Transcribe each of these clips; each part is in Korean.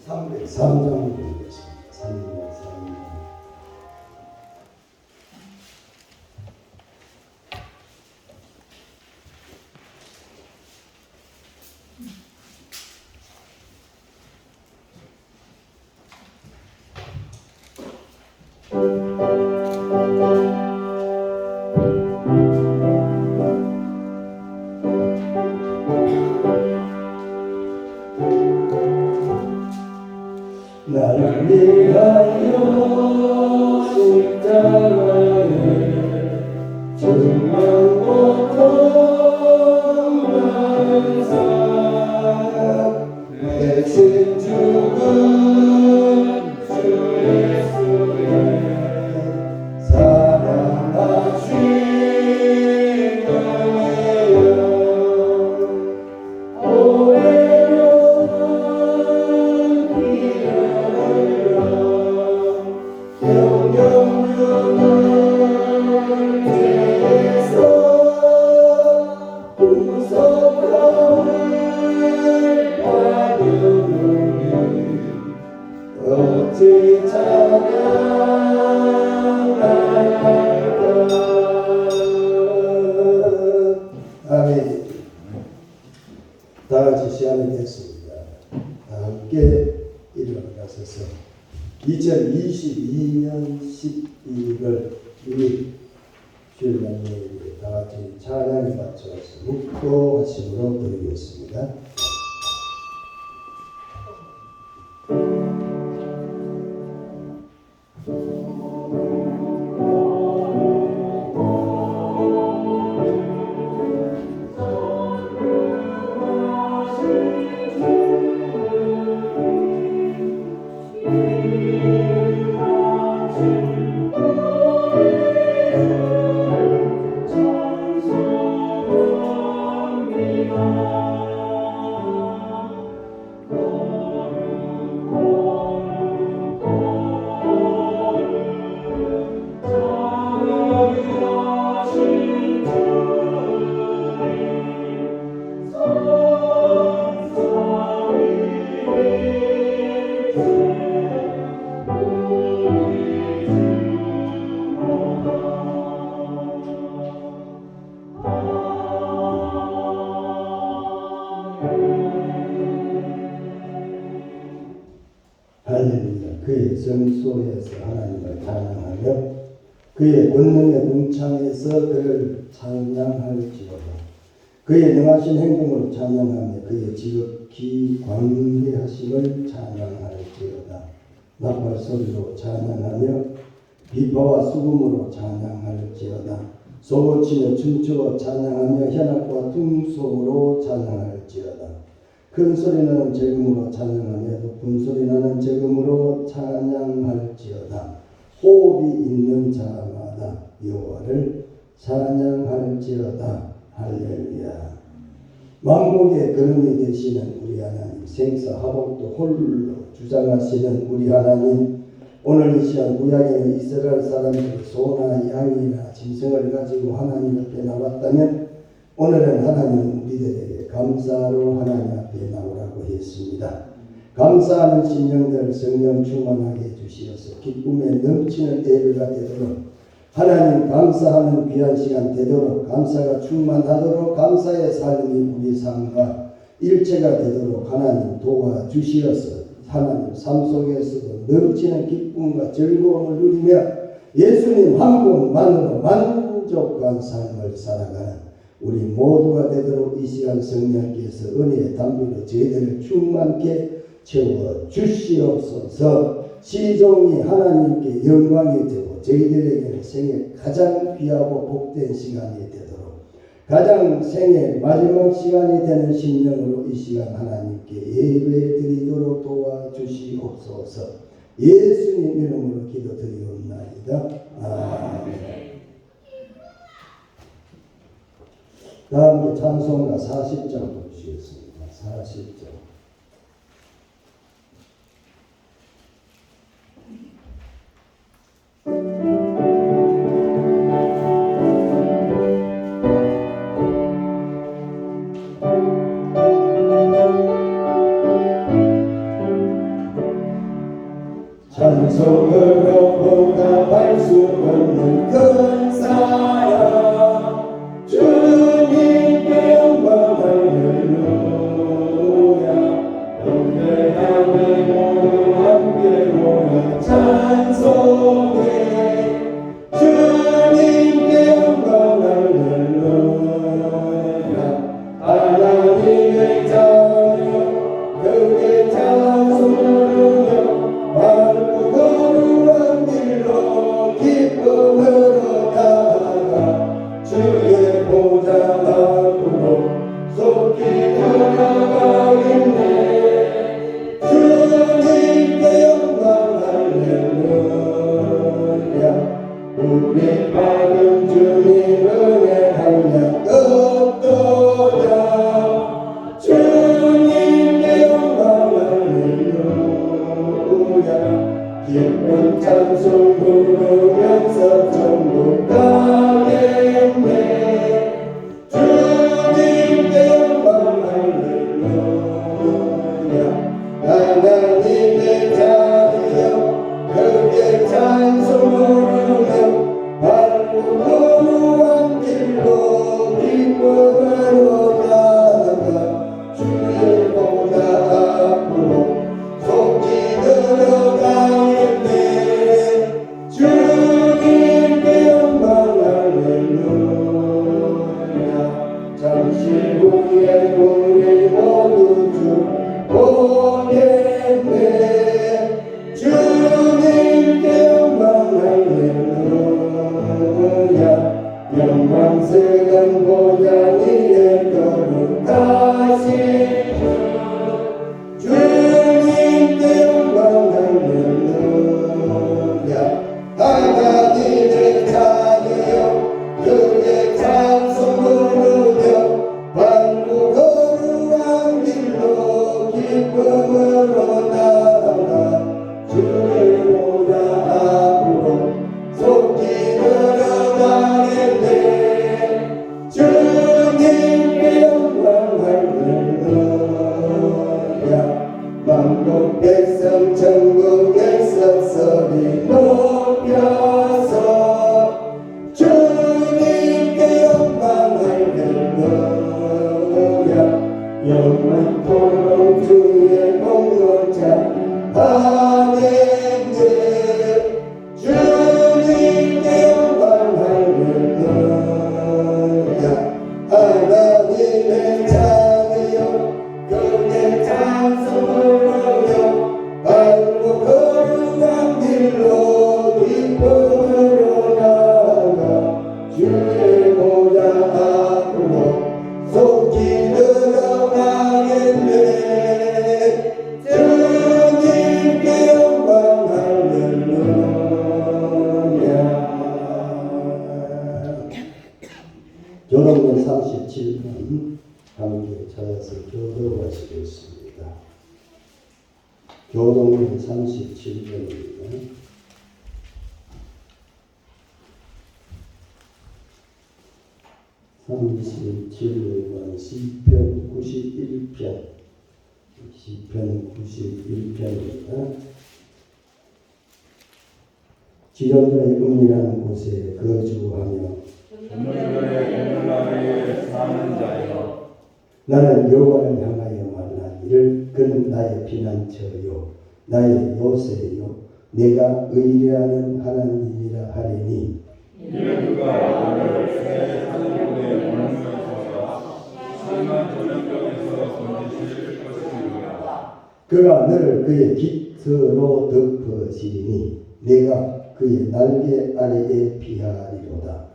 303장 보겠습니다. 303장. 나를 위하여 십자가에 중한 고통을 사 대신 죽은 주 예수의 사랑하신 은혜여 어찌 찬양할까. 아멘. 다같이 시작하겠습니다. 함께 일어나셔서 2022년 12월 6일 주일날에게 다같이 찬양에 맞춰서 묵도하심으로 드리겠습니다. 할렐루야. 그의 성소에서 하나님을 찬양하며 그의 권능의 궁창에서 그를 찬양할지어다. 그의 능하신 행동을 찬양하며 그의 지극히 광대하심을 찬양할지어다. 나팔 소리로 찬양하며 비파와 수금으로 찬양할지어다. 소고치며 춤추어 찬양하며 현악과 퉁소로 찬양할지어다. 큰 소리 나는 재금으로 찬양하며 높은 소리 나는 재금으로 찬양할지어다. 호흡이 있는 자마다 여호와를 찬양할지어다. 할렐루야. 만국의 근원이 되시는 우리 하나님, 생사화복도 홀로 주장하시는 우리 하나님, 오늘 이 시간 구약에는 이스라엘 사람들이 소나 양이나 짐승을 가지고 하나님 앞에 나왔다면 오늘은 하나님 우리들에게 감사로 하나님 앞에 나오라고 했습니다. 감사하는 심령들 성령 충만하게 해주시어서 기쁨에 넘치는 예배가 되도록, 하나님 감사하는 귀한 시간 되도록, 감사가 충만하도록, 감사의 삶이 우리 삶과 일체가 되도록 하나님 도와주시어서 하나님 삶 속에서도 넘치는 기쁨과 즐거움을 누리며 예수님 한 분만으로 만족한 삶을 살아가는 우리 모두가 되도록 이 시간 성령께서 은혜의 담비로 저희들을 충만케 채워 주시옵소서. 시종이 하나님께 영광이 되고 저희들에게는 생애 가장 귀하고 복된 시간이 되도록, 가장 생애 마지막 시간이 되는 심령으로 이 시간 하나님께 예배 드리도록 도와주시옵소서. 예수님 이름으로 기도드리옵나이다. 아멘. 다음에 찬송가 40장 보시겠습니다. 40장. 보답할 수 없는 큰 사랑 주님께 영광 할렐루야 영대하게 모두 함께 모여 찬송해 주님께 영광 할렐루야 하나님의 자녀 그의 찬송으로 밟고 걸어간 길로 기쁨으로 나아가 주의 보좌 앞으로 속히 들어가겠네 주님께 영광 할렐루야 우리 받은 주님 은혜 한량 없도다 주님께 영광 할렐루야 기쁜 찬송 부르면서 전부 가겠네 주님께 영광 할렐루야 하나님의 자녀 그의 찬송 부르며 밟고 걸어간 길로 기쁨으로 나아가 주의 보좌 앞으로 속히 들어가겠네 주님께 영광 할렐루야 잠시 후에 우리 모두 주 보겠네 주님께 영광 할렐루야 영광스러운 보좌 위에 거룩하신 주님께 영광 할렐루야 하나님의 자녀여 그의 찬송 부르며 밟고 걸어간 길로 기쁨으로 나아가 주의 보좌 앞으로 속히 들어가겠네 주님께 영광 할렐루야 만국 백성 천국에서 소리 높여서 주님께 영광 할렐루야 영원토록 주의 공로 찬양하겠네 주님께 영광 할렐루야 하나님의 자녀여 그의 찬송으로요 밟고 걸어간 길로 기쁨으로 나아가 주의 보좌 앞으로 속히 들어가겠네 주님께 영광 할렐루야 교동문 37번 함께 찾아서 교도하시겠습니다. 교동문 37번입니다. 37번 시편 91편 시편 91편입니다. 지존자의 은밀한 곳에 거주하며 사는 자여 나는 여호와를 향하여 말하기를 그는 나의 피난처요 나의 요새요 내가 의뢰하는 하나님이라 하리니 이는 그가 너를 새 산골에 머물면서 심한 전염병에서 건지실 것이니라 그가 너를 그의 깃으로 덮어지리니 내가 그의 날개 아래에 피하리로다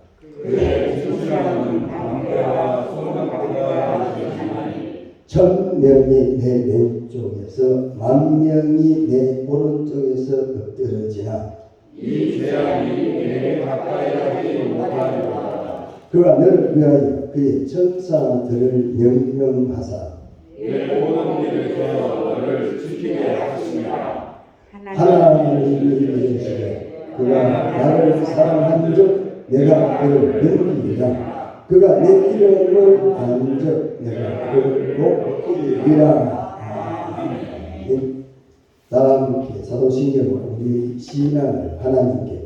그의 수시함은 방패와 손강보다 하시리니 1000명이 내 왼쪽에서 10,000명이 내 오른쪽에서 엎드러지나 이 재앙이 내게 가까이 하지 못하리로다 그가 너를 위하여 그의 천사들을 명령하사 내 모든 일을 되어 너를 지키게 하시니라 하나님이 이르시되 그가 나를 사랑한즉 내가 그를 넘기리라 그가 내 이름을 안즉 내가 그를 높이리라 다 함께 사도신경으로 우리 신앙을 하나님께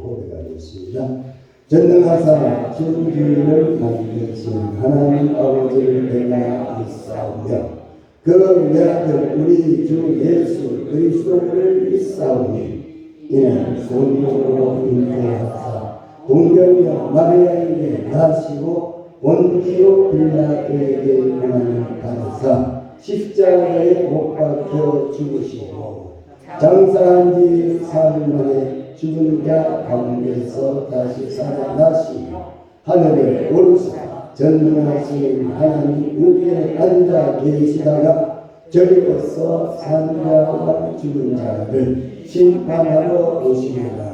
기도하겠습니다. 전능하사 천지를 만드신 하나님 아버지를 내가 믿사오며 그 외아들 우리 주 예수 그리스도를 믿사오니 이는 성령으로 잉태하사 동정녀 마리아에게 나시고 본디오 빌라도에게 고난을 받으사 십자가에 못 박혀 죽으시고 장사한 지 사흘 만에 죽은 자 가운데서 다시 살아나시며 하늘에 오르사 전능하신 하나님 우편에 앉아 계시다가 저리로서 산 자와 죽은 자를 심판하러 오시리라.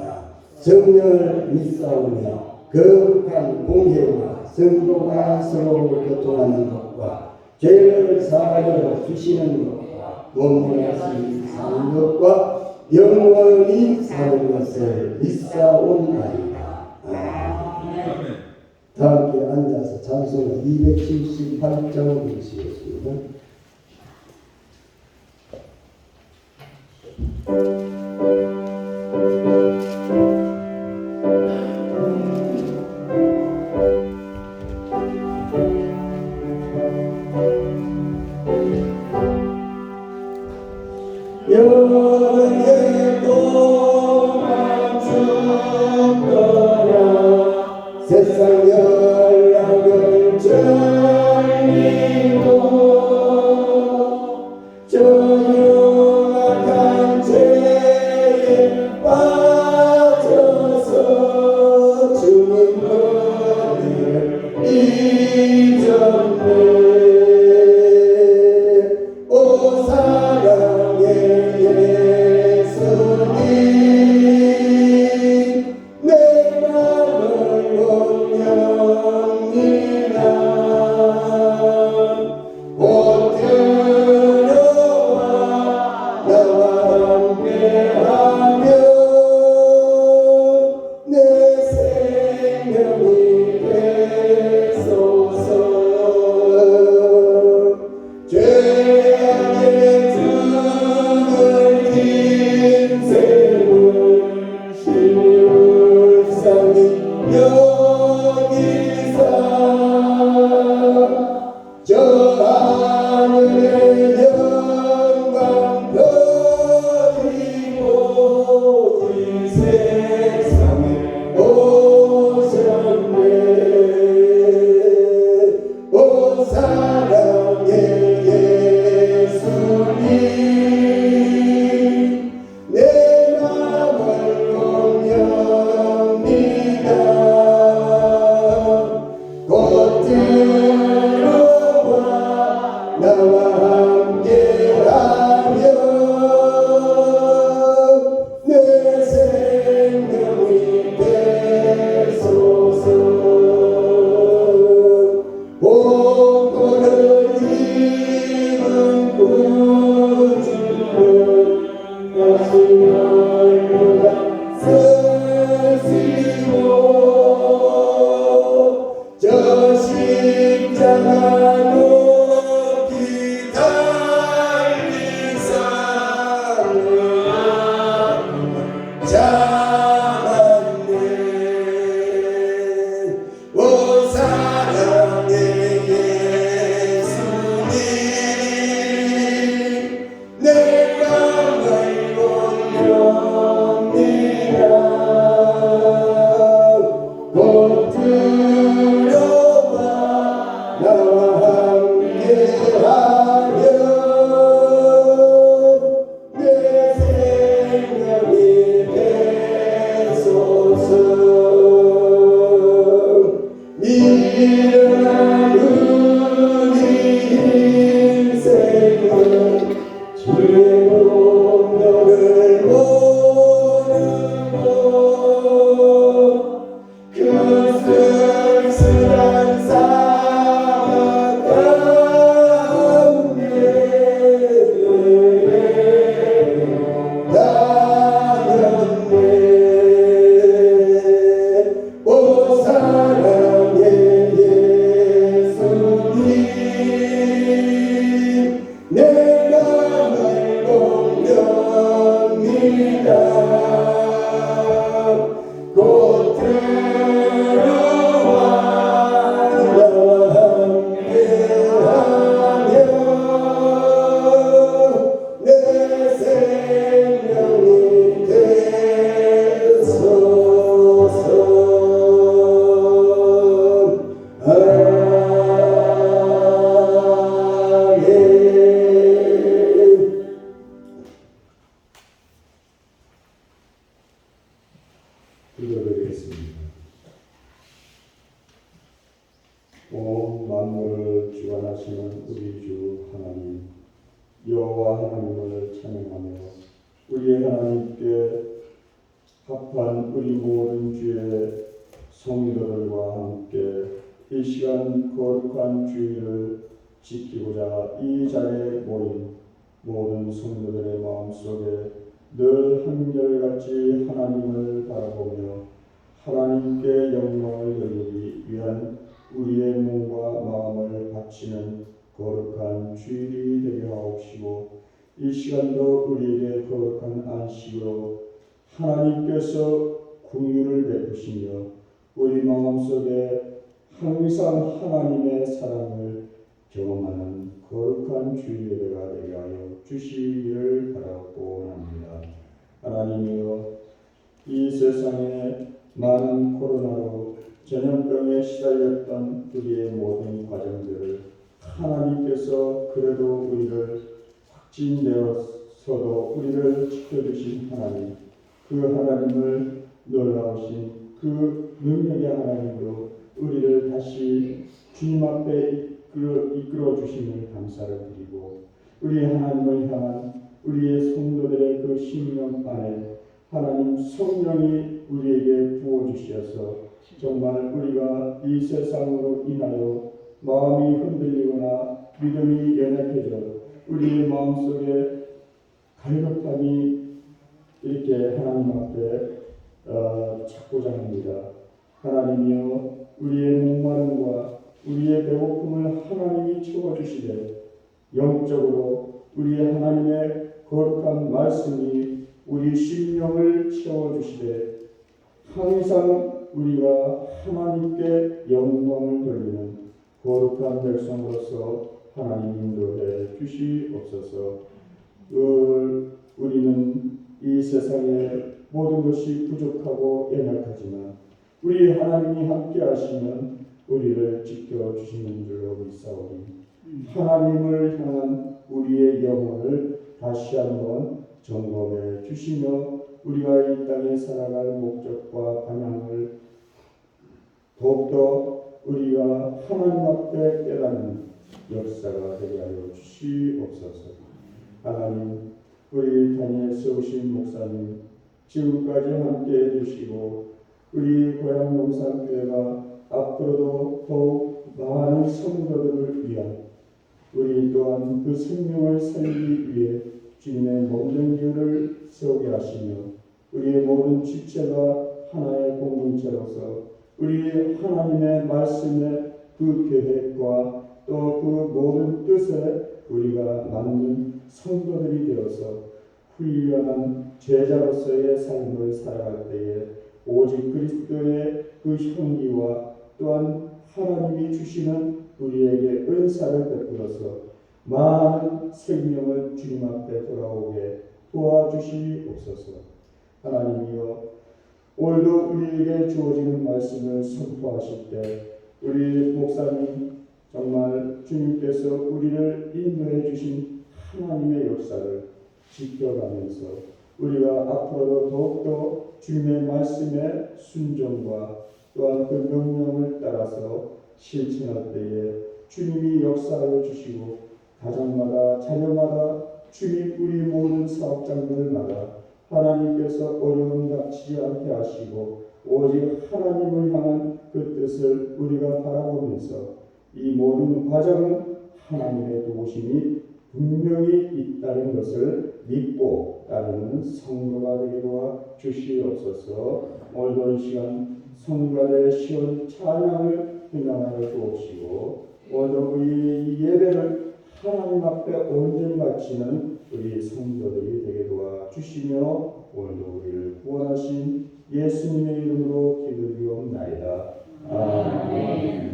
성령을 믿사오며 거룩한 공회와 성도가 서로 교통하는 것과 죄를 사하여 주시는 것과 원문하신 사는 것과 영원히 사는 것을 믿사옵나이다. 다 함께 앉아서 찬송가 278장 부르시겠습니다. 영예도 맞추거나 세상 연락을 전리고 저흉악한 죄에 빠져서 주님 은혜를 잊었네. 오 사랑의 예수님 내 맘을 원영이나 곧 들어와 나와 함께하며 내 생명이 되소서. 죄악의 죽은 인생을 신율상이 여기사 저 하늘의 영광 버리고 이 세상에 오셨네. 오 사랑의 예수님 내 맘을 원영이다. 곧 들어와 나와 함께하며 내 생명이 되소서. 복을 입은 구주는 다시 날마다 쓰시고 저 십자가 높이 달리사 잡았네. 오 사랑의 예수님 내 맘을 원영이라 곧 들어와 나와 함께하며 내 생명이 되소서. 미련한 우리 인생은 주의 공로를 모르고 그 쓸쓸한 사막 가운데 다녔네. 오 사랑의 예수님 내 맘을 이 시간 거룩한 주일을 지키고자 이 자리에 모인 모든 성도들의 마음속에 늘 한결같이 하나님을 바라보며 하나님께 영광을 돌리기 위한 우리의 몸과 마음을 바치는 거룩한 주일이 되게 하옵시고, 이 시간도 우리에게 거룩한 안식으로 하나님께서 긍휼을 베푸시며 우리 마음속에 항상 하나님의 사랑을 경험하는 거룩한 주일 예배가 되게 하여 주시기를 바라고 합니다. 하나님이여, 이 세상에 많은 코로나로 전염병에 시달렸던 우리의 모든 과정들을 하나님께서 그래도 우리를 확진되어서도 우리를 지켜주신 하나님, 그 하나님을 놀라우신 그 능력의 하나님으로 우리를 다시 주님 앞에 이끌어 주심을 감사를 드리고, 우리 하나님을 향한 우리의 성도들의 그 심령 안에 하나님 성령이 우리에게 부어주셔서 정말 우리가 이 세상으로 인하여 마음이 흔들리거나 믿음이 연약해져 우리의 마음속에 갈급함이 이렇게 하나님 앞에 찾고자 합니다. 하나님이여, 우리의 목마름과 우리의 배고픔을 하나님이 채워주시되 영적으로 우리의 하나님의 거룩한 말씀이 우리 심령을 채워주시되 항상 우리가 하나님께 영광을 돌리는 거룩한 백성으로서 하나님 인도해 주시옵소서. 우리는 이 세상에 모든 것이 부족하고 연약하지만 우리 하나님이 함께 하시면 우리를 지켜주시는 줄로 믿사오니 하나님을 향한 우리의 영혼을 다시 한번 점검해 주시며 우리가 이 땅에 살아갈 목적과 방향을 더욱더 우리가 하나님 앞에 깨닫는 역사가 되게 하여 주시옵소서. 하나님, 우리 단위에 세우신 목사님 지금까지 함께해 주시고 우리 고향 농산교회가 앞으로도 더욱 많은 성도들을 위한 우리 또한 그 생명을 살리기 위해 주님의 모든 기회를 세우게 하시며 우리의 모든 지체가 하나의 공동체로서 우리 하나님의 말씀의 그 계획과 또 그 모든 뜻에 우리가 맞는 성도들이 되어서 훌륭한 제자로서의 삶을 살아갈 때에 오직 그리스도의 그 향기와 또한 하나님이 주시는 우리에게 은사를 베풀어서 많은 생명을 주님 앞에 돌아오게 도와주시옵소서. 하나님이여, 오늘도 우리에게 주어지는 말씀을 선포하실 때 우리 목사님 정말 주님께서 우리를 인도해 주신 하나님의 역사를 지켜가면서 우리가 앞으로도 더욱더 주님의 말씀에 순종과 또한 그 명령을 따라서 실천할 때에 주님이 역사하여 주시고 가정마다 자녀마다 주님 우리 모든 사업장들마다 하나님께서 어려움 닥치지 않게 하시고 오직 하나님을 향한 그 뜻을 우리가 바라보면서 이 모든 과정은 하나님의 도우심이 분명히 있다는 것을 믿고 따르는 성도가 되게 도와 주시옵소서. 오늘도 이 시간 성가대 시온 찬양을 흥망하여 주옵시고 오늘도 우리 예배를 하나님 앞에 온전히 바치는 우리 성도들이 되게 도와 주시며 오늘도 우리를 구원하신 예수님의 이름으로 기도드리옵나이다. 아멘.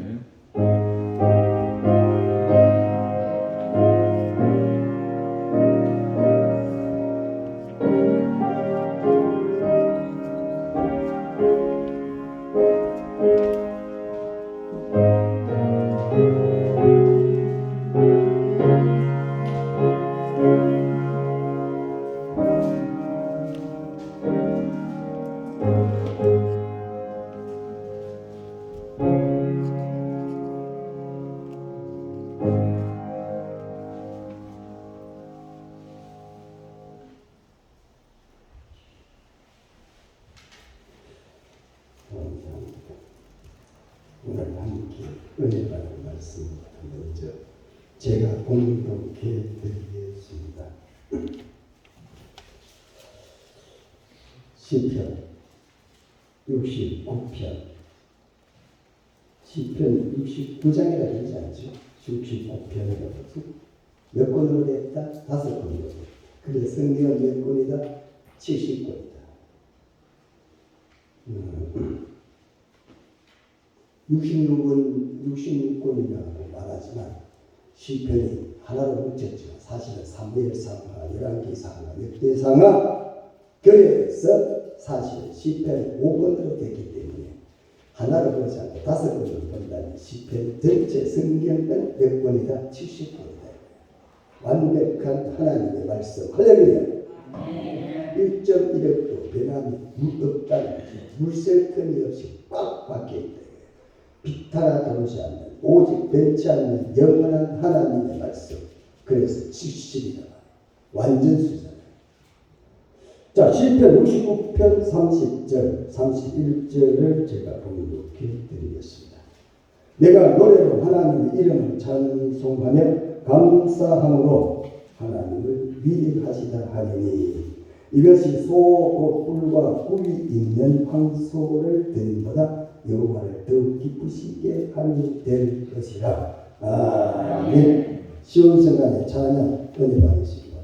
오늘 함께 은혜 받는 말씀 먼저 제가 공동케 드리겠습니다. 시편 69편 시편 69장이라 되지 않죠? 69편이라고 하죠. 몇 권으로 됐다? 5권으로. 그래서 성경은 몇 권이다? 70권이다. 66권이라고 말하지만 시편이 하나로 뭉쳤지만 사실은 사무엘상하, 열왕기상하, 역대상하 그래서 사실 시편이 5권으로 됐기 때문에 하나로 보지 않고 5권으로 본다면 시편 전체 성경은 몇 권이다? 70권이다. 완벽한 하나님의 말씀. 할렐루야. 1.1억도 변함이 없다는 물샐 틈이 없이 꽉 박혀있다. 비타라 다루지 않는 오직 변치 않는 영원한 하나님의 말씀. 그래서 70이다. 완전 수잖아요. 자, 시편 69편 30절 31절을 제가 봉독해 드리겠습니다. 내가 노래로 하나님의 이름을 찬송하며 감사함으로 하나님을 위대하시다 하니 이것이 소 뿔과 꿀이 있는 황소를 드림보다 여호와를 더욱 기쁘시게 하니 될 것이라. 아멘. 시온 성간의 찬양 은혜 받으시기 바랍니다.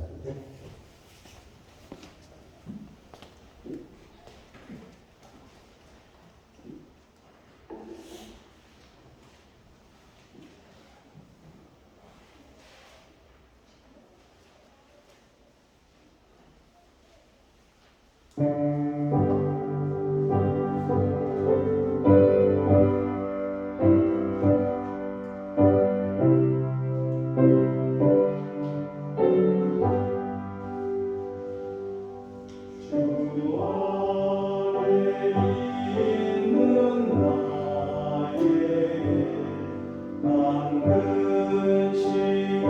주의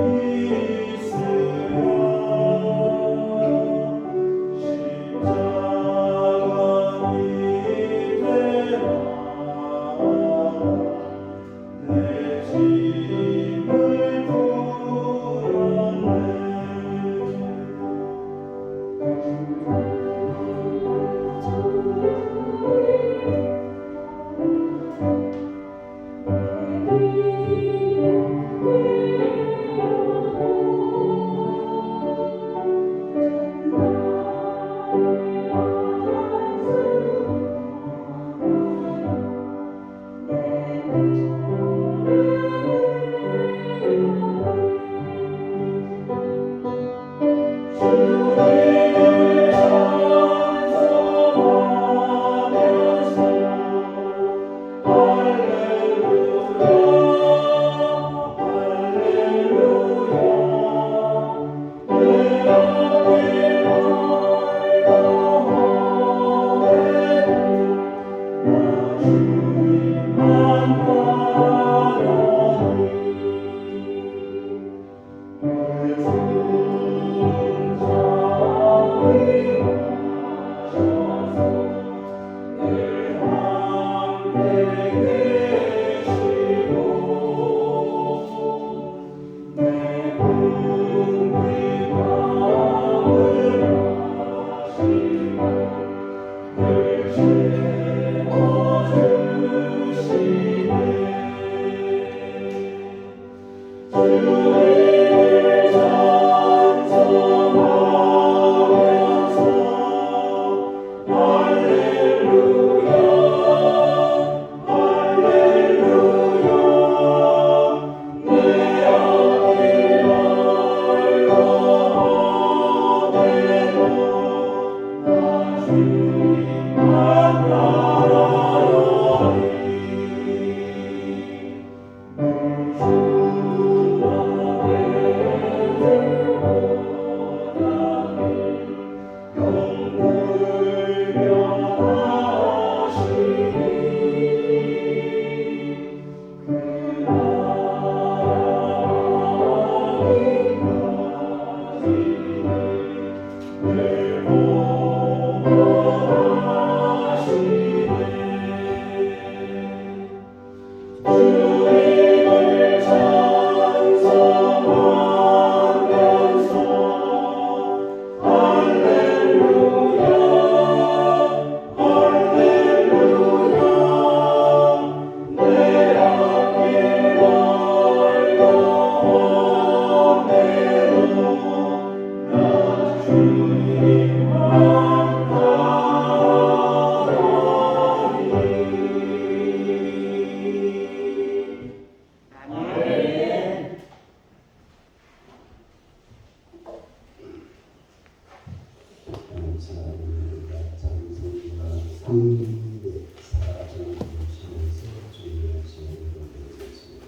304장 보시면서 준비하시는 분 드리겠습니다.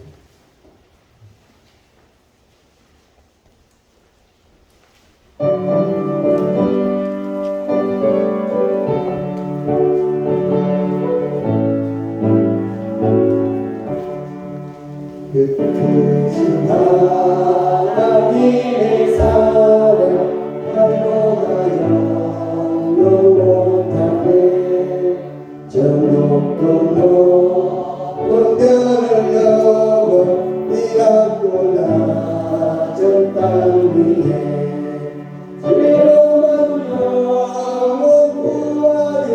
끝끝은 하나님의 사랑 하나여 영원하네 저 높고 높은 별을 넘어 이갖고 낮은 땅 위에 지혜로운 영혼 구하여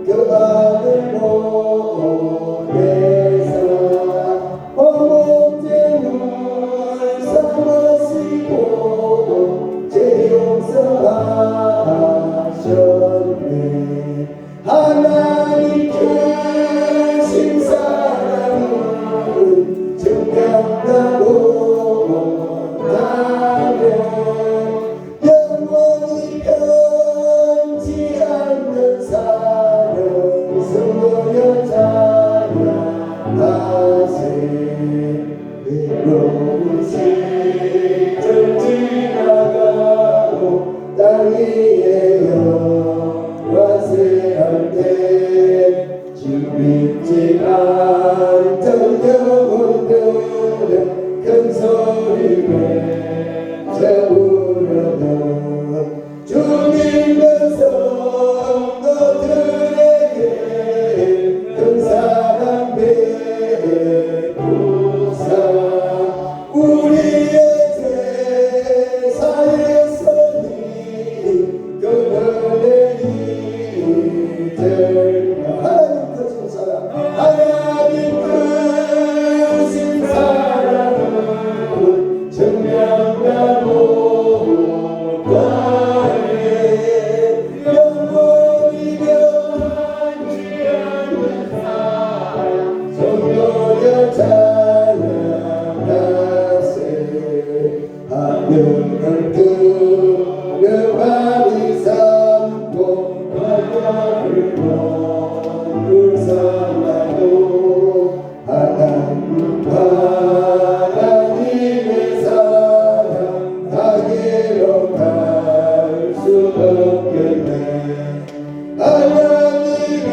그 아들 보내사 어목제물 삼으시고 제 용서하셨네 하나님 크신 사랑은 증명하고 나면 영원히 변치 않는 사랑 성도여 찬양하세 외로운 시절 지나가고 땅 위에 영화세할 때 주믿지 않던 영혼들은 큰 소리 외쳐울어도 주님은 성도들에게 큰 사랑 베푸사 우리의 제사에서니 그 은혜이 될까 하나님 크신 사랑 하나님 크신 사랑은 증명하고 가네 영원히 변하지 않는 사랑 성도여 찬양하세 하늘을 끄는 밤이 삼고 바다를 먼물 삼아도 하나님의 사랑 가게로 갈 수 없겠네 하나님의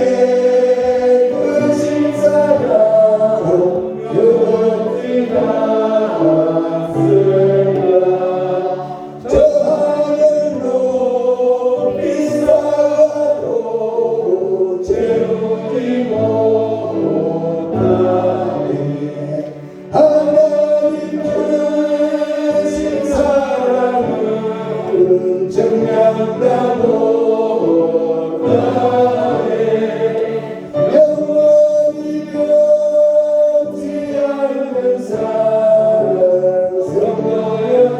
크신 사랑 영원히 닿았으나 저 하늘 높이 쌓아도 채우지 못하네 하나님 크신 사랑은 증명하고 가네 영원히 변치 않는 사랑 성도여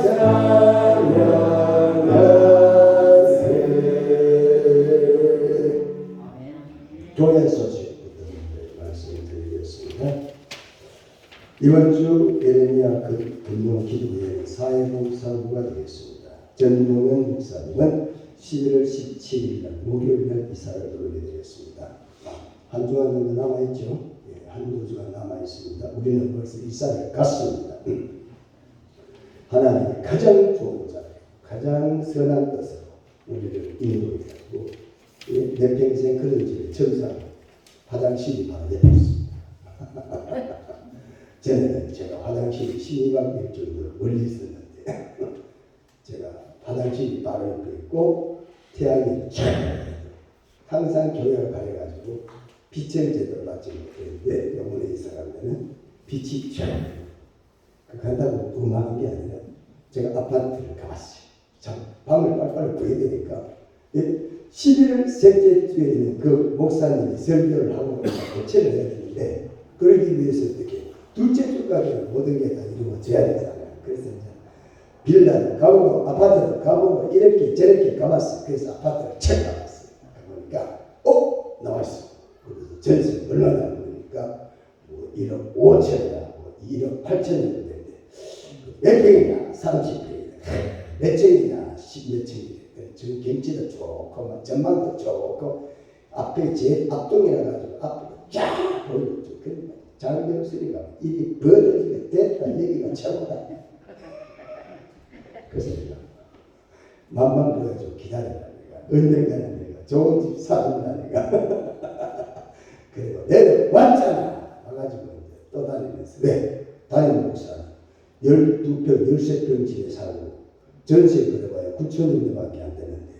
찬양하세 교회 소식부터 말씀드리겠습니다. 이번 주 예레미야 금요 기도회 사회봉사부가 되겠습니다. 전용현 목사님은 11월 17일 날 목요일날 이사를 돌게 되겠습니다. 한 주간 정도 남아있죠? 예, 한두 주간 남아있습니다. 우리는 벌써 이사를 갔습니다. 하나님이 가장 좋은 자예요. 가장 선한 뜻으로 우리를 인도하고 내 평생 그런 집에 청소하고 화장실이 바로 옆에 있습니다. 전에는 제가 화장실이 12박 정도로 멀리 있었는데 제가 화장실이 바로 옆에 있고 태양이 쫙 항상 교회를 가려가지고 빛을 제대로 받지 못했는데 영혼에 이사 가면은 빛이 쫙 간다고 음악한 게 아니라 제가 아파트를 가봤어요. 참 방을 빨리빨리 구해야 되니까 11월 셋째 주에는 그 목사님이 설교를 하고 교체를 해야 되는데 그러기 위해서 어떻게 둘째 주까지는 모든 게 다 이루어져야 되잖아요. 그래서 이제 빌라도 가보고 아파트도 가보고 이렇게 저렇게 가봤어요. 그래서 아파트를 책 가봤어요. 가보니까 나와있어. 그래서 전세 얼마나 보니까 뭐 1억 5천이나 뭐 2억 8천이나 되는데 몇 평이냐 30평이냐 몇 층이냐 10몇 층이냐 지금 경치도 좋고 전망도 좋고 앞에 제일 앞동이라 가지고 앞으로 쫙 보여줬죠. 그러니까 장병수리가 입이 벌어지게 됐다. 여기가 최고다. 그래서 내가 맘만 보여줘. 기다려라. 내가 언젠가는 내가 좋은 집 사준다. 내가 그리고 내려왔잖아. 와가지고 이제 또 다니면서 왜? 담임 목사는 12평, 13평 집에 살고 전세 그래봐야 9,000원밖에 안 되는데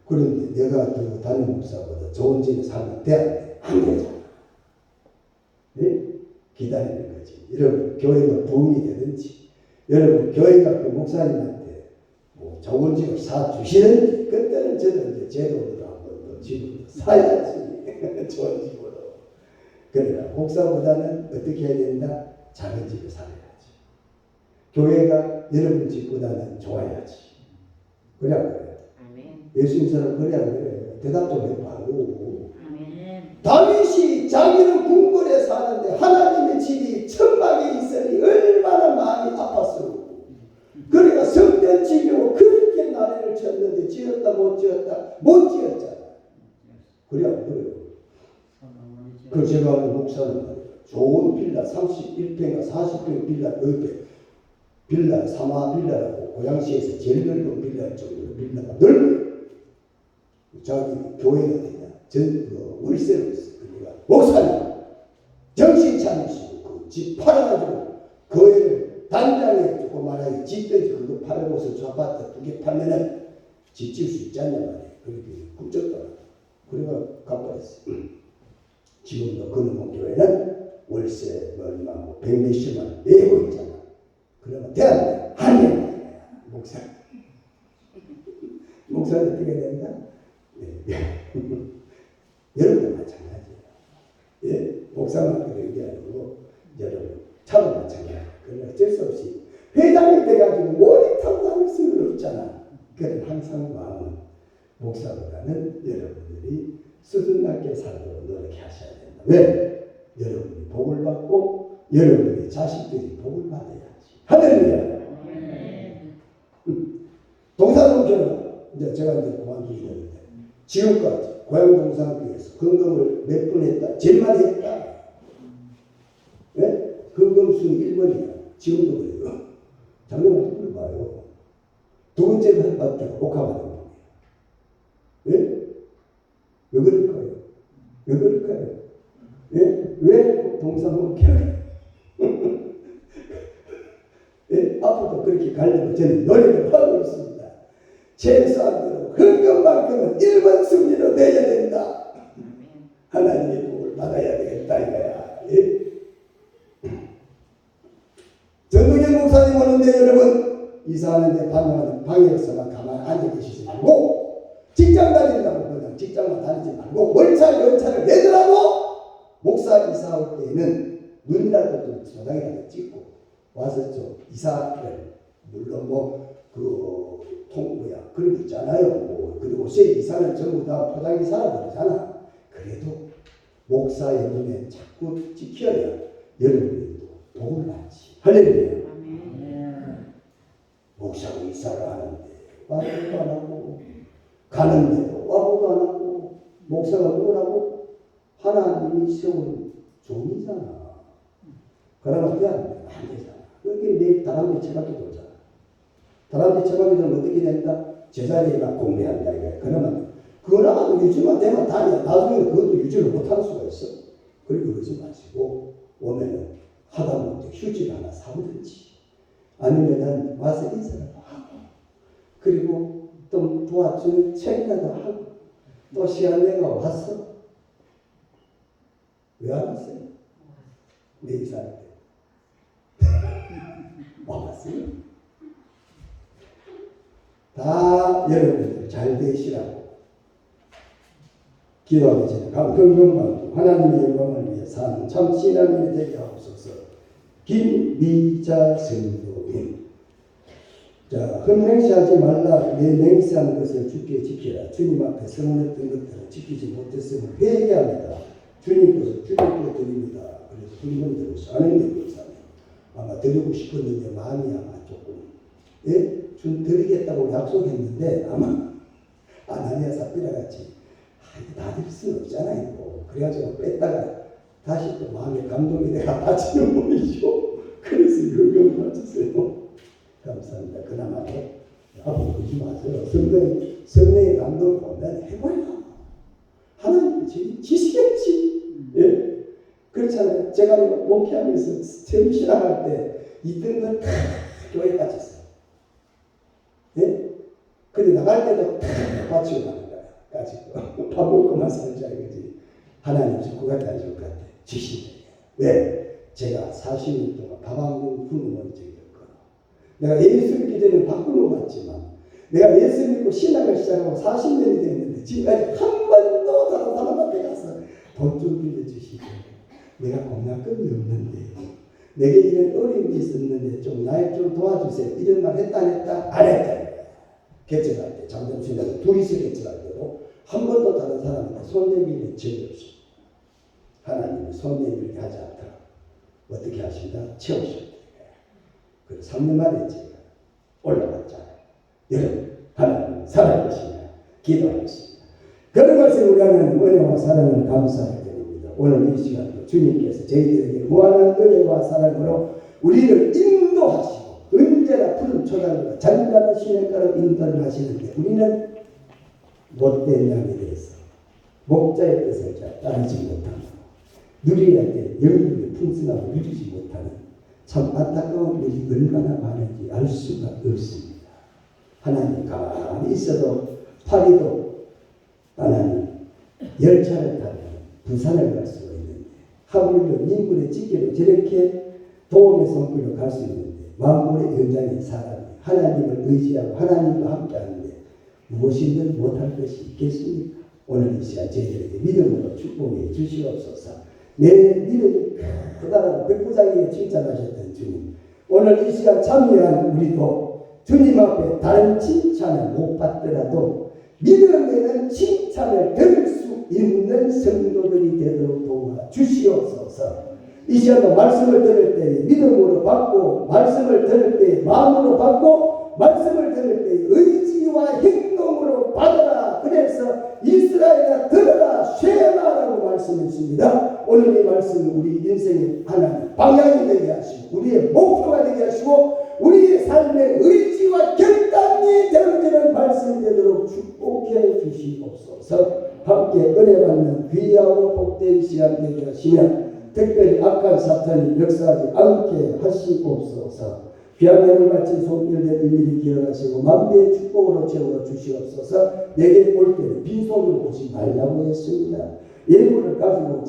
그런데 내가 그 담임 목사보다 좋은 집에 살면 돼? 안 되잖아. 네? 기다리는 거지. 여러분 교회가 도움이 되든지 여러분 교회가 그 목사님한테 뭐 좋은 집을 사주시는지 그때는 저는 이제 제 돈으로 한번 더 집을 사야지. 좋은 집으로. 그러니까 목사보다는 어떻게 해야 된다? 작은 집에 살아야지. 교회가 여러분 집보다는 좋아야지. 그래 안 그래요? 예수님 사람 그래 안 그래요? 대답 좀 해봐요. 다윗이 자기는 궁궐에 사는데 하나님의 집이 천막에 있으니 얼마나 마음이 아팠어. 그러니까 성전 지으려고 그렇게 나래를 쳤는데 지었다 못 지었다 못 지었잖아. 그래 안 그래요? 그 제가 아는 목사는 말이에요. 좋은 빌라 31평과 40평 빌라 옆에 빌라 사마 빌라라고 고양시에서 제일 넓은 빌라일 정도로 빌라가 넓어요. 자기 교회가 되냐 월세로 있어요. 그러니까 목사님 정신 차리시고 그 집 팔아가지고 교회를 단장에 조그만하게 짓든지 그거 팔아고서 저 아파트 2개 팔면은 집 지을 수 있지 않냐 말이에요. 그렇게 꿈쩍더라. 그래가 갚아냈어요. 지금도 그놈의 교회는 월세 얼마 뭐 100몇십만 원 내고 있잖아. 그러면 대한민국 한명 목사 목사는 어떻게 된다? 네. 여러분도 마찬가지예요. 예, 목사만 그런 게 아니고 여러분 차도 마찬가지예요. 그러나 어쩔 수 없이 회장이 돼가지고 모니터를 수는 없잖아. 그래서 항상 마음은 목사보다는 여러분들이 수준 낮게 살도록 노력하셔야 된다. 왜? 여러분이 복을 받고 여러분의 자식들이 복을 받아야지. 할렐루야. 동사동교는 이제 제가 이제 그만두게 되는데 지금까지 고향동산교에서 금금을 몇 번 했다? 제일 많이 했다. 네? 금금수 1번이야. 지금도 그래요. 작년부터 불러봐요. 두 번째는 맞다. 옥합하는 거예요. 네? 왜 그럴까요? 왜 그럴까요? 예? 왜 동사는 개혁? 예? 앞으로도 그렇게 가려고 저는 노력을 하고 있습니다. 최소한으로 헌금만큼은 1번 승리로 내야 된다. 하나님의 복을 받아야 되겠다 이거야. 예? 전동현 목사님 오는데 여러분 이사하는데 방에서만 가만히 앉아 계시지 말고 직장 다닌다고 그냥 직장만 다니지 말고 월차 연차를 내더라도 목사 이사 올 때에는 눈이라도 좀 소장이라도 찍고 와서 좀 이사를 물론 그런 거 있잖아요. 그리고 새 이사는 전부 다 포장 이사라고 그러잖아. 그래도 목사의 눈에 자꾸 찍혀야 여러분들도 복을 받지. 할렐루야. 목사가 이사를 하는데 와보도 안 하고 가는데도 와보도 안 하고 목사가 누구라고? 하나님이 세운 종이잖아. 그러면 안 되잖아. 여기 내일 다람쥐 처박이 돌잖아. 다람쥐 처박이 돌면 어떻게 된다? 제자리에 막 공부한다 이거야. 그러면 그거 나가도 유지만 되면 다냐. 나중에 그것도 유지를 못할 수가 있어. 그리고 그러지 마시고 오면은 하다못해 휴지를 하나 사오든지 아니면은 와서 인사를 하고 그리고 또 도와주는 책이라도 하고 또 시간 내가 왔어. 왜 안 왔어요? 내 이사할 때. 와봤어요? 다 여러분들 잘 되시라고 기도하기 전에 건강만 하나님의 영광을 위해 사는 참 신앙인이 되게 하옵소서. 김미자 성도님. 자, 흠맹시하지 말라. 내 맹세한 것을 주께 지키라. 주님 앞에 선언했던 것들을 지키지 못했음을 회개합니다. 주님 것을 주님께 드립니다. 그래서 불문대로 사는 목사님 아마 드리고 싶었는데 마음이 아마 조금 드리겠다고 약속했는데 아마 아나니아 삽비라 같이 놔둘 수는 없잖아요. 그래가지고 뺐다가 다시 또 마음에 감동이 내가 빠지는 분이죠. 그래서 이걸 맞췄어요. 감사합니다. 그나마 앞으로 그러지 마세요. 성령의 감동이 오면 해봐요. 하나님 지시겠지. 예. 그렇잖아요. 제가 목회하면서 처음 신앙할 때 있던 건 다 교회 바쳤어요. 예? 근데 나갈 때도 다 바치고 가는 거예요. 가지고 밥 먹고만 살자 이거지. 하나님 줄 것 같아, 줄 것 같아. 주신다. 왜? 제가 40년 동안 밥 한 번 굶어본 적이 없거든. 내가 예수 믿기 전에 밥 굶어봤지만 내가 예수 믿고 신앙을 시작하고 40년이 됐는데 지금까지 한 번도 다른 사람 앞에 가서 돈 좀 빌려주시고 내가 공약금이 없는데 내게 이런 어려움이 있었는데 좀 날 좀 도와주세요. 이런 말 했다 안 했다? 안 했다. 개척할 때 장점신당 둘이서 개척할 때도 한 번도 다른 사람한테 손 내밀는 적이 없어요. 하나님이 손 내밀게 하지 않더라. 어떻게 하신다? 채우셨다. 그래서 3년 만에 제가 올라갔잖아요. 여러분 하나님 살아계십니다. 기도하겠습니다. 그런 것을 우리 하나님 은혜와 사랑을 감사해 드립니다. 오늘 이 시간도 주님께서 저희들에게 무한한 은혜와 사랑으로 우리를 인도하시고 언제나 푸른 초장과 잔잔한 시냇가로 인도를 하시는데 우리는 못된 양에 대해서 목자의 뜻을 잘 따르지 못하고 누리야 할 영육의 풍성함을 누리지 못하는 참 안타까운 일이 얼마나 많은지 알 수가 없습니다. 하나님 가만히 있어도 파리도 하나님 열차를 타면 부산을 갈 수가 있는데 하물며 인물의 직계로 저렇게 도움의 손길로 갈 수 있는데 만물의 현장의 사람이 하나님을 의지하고 하나님과 함께하는데 무엇이든 못할 것이 있겠습니까? 오늘 이 시간 저희들에게 믿음으로 축복해 주시옵소서. 내 믿음이 크다라고 백부장에게 칭찬하셨던 주님, 오늘 이 시간 참여한 우리도 주님 앞에 다른 칭찬을 못 받더라도 믿음에는 칭찬을 들을 수 있는 성도들이 되도록 도와주시옵소서. 이 시간도 말씀을 들을 때 믿음으로 받고 말씀을 들을 때 마음으로 받고 말씀을 들을 때 의지와 행동으로 받아라. 그래서 이스라엘아 들어라 쉐마라고 말씀했습니다. 오늘 이 말씀은 우리 인생의 하나님 방향이 되게 하시고 우리의 목표가 되게 하시고 우리의 삶의 의지와 결단이 되어지는 말씀이 되도록 축복해 주시옵소서. 함께 은혜 받는 귀하고 복된 시간 되게 하시면 특별히 악한 사탄이 역사하지 않게 하시옵소서. 귀한 예물 바친 손길들 일일이 기억하시고 만배의 축복으로 채워 주시옵소서. 내게 올 때는 빈손으로 오지 말라고 했습니다. 예물을 가지고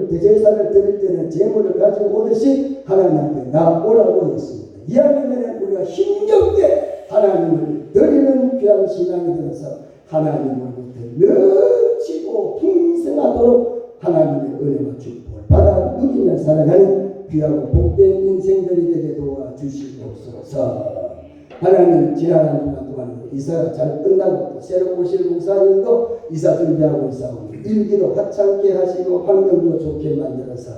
대제사를 드릴 때는 재물을 가지고 오듯이 하나님 앞에 나오라고 했습니다. 이야기는 우리가 힘겹게 하나님을 드리는 귀한 신앙이 되어서 하나님으로부터 넘치고 풍성하도록 하나님의 은혜와 축복을 받아 누리며 살아가는 귀하고 복된 인생들이 되게 도와주시옵소서. 하나님 지난 한 주간 동안 이사가 잘 끝나고 또 새로 오실 목사님도 이사 준비하고 있사오니 일기도 하찮게 하시고 환경도 좋게 만들어서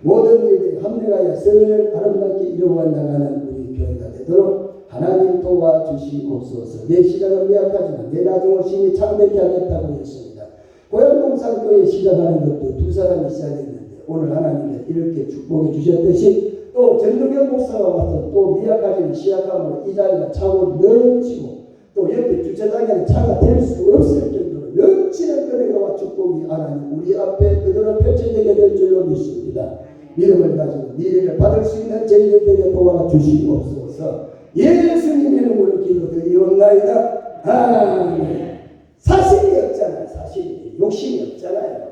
모든 일들이 합력하여 성을 아름답게 이루어 나가는 우리 교회가 되도록 하나님 도와주시옵소서. 내 시작은 미약하지만 내 나중을 심히 창백히 하겠다고 했습니다. 고향동산교회 시작하는 것도 두 사람이 시작했는데 오늘 하나님이 이렇게 축복해 주셨듯이 또 전도경 목사가 와서 또 미약하지만 시약함으로 이 자리가 차고 넘치고 또 옆에 주차장에는 차가 될 수 없을 정도로 넘치는 은혜와 축복이 하나님 우리 앞에 그대로 펼쳐지게 될 줄로 믿습니다. 믿음을 가지고 미래를 받을 수 있는 저희들 되게 도와주시옵소서. 예수님 이름으로 기도드리옵나이다. 아멘. 사실이 없잖아요. 사실이. 욕심이 없잖아요.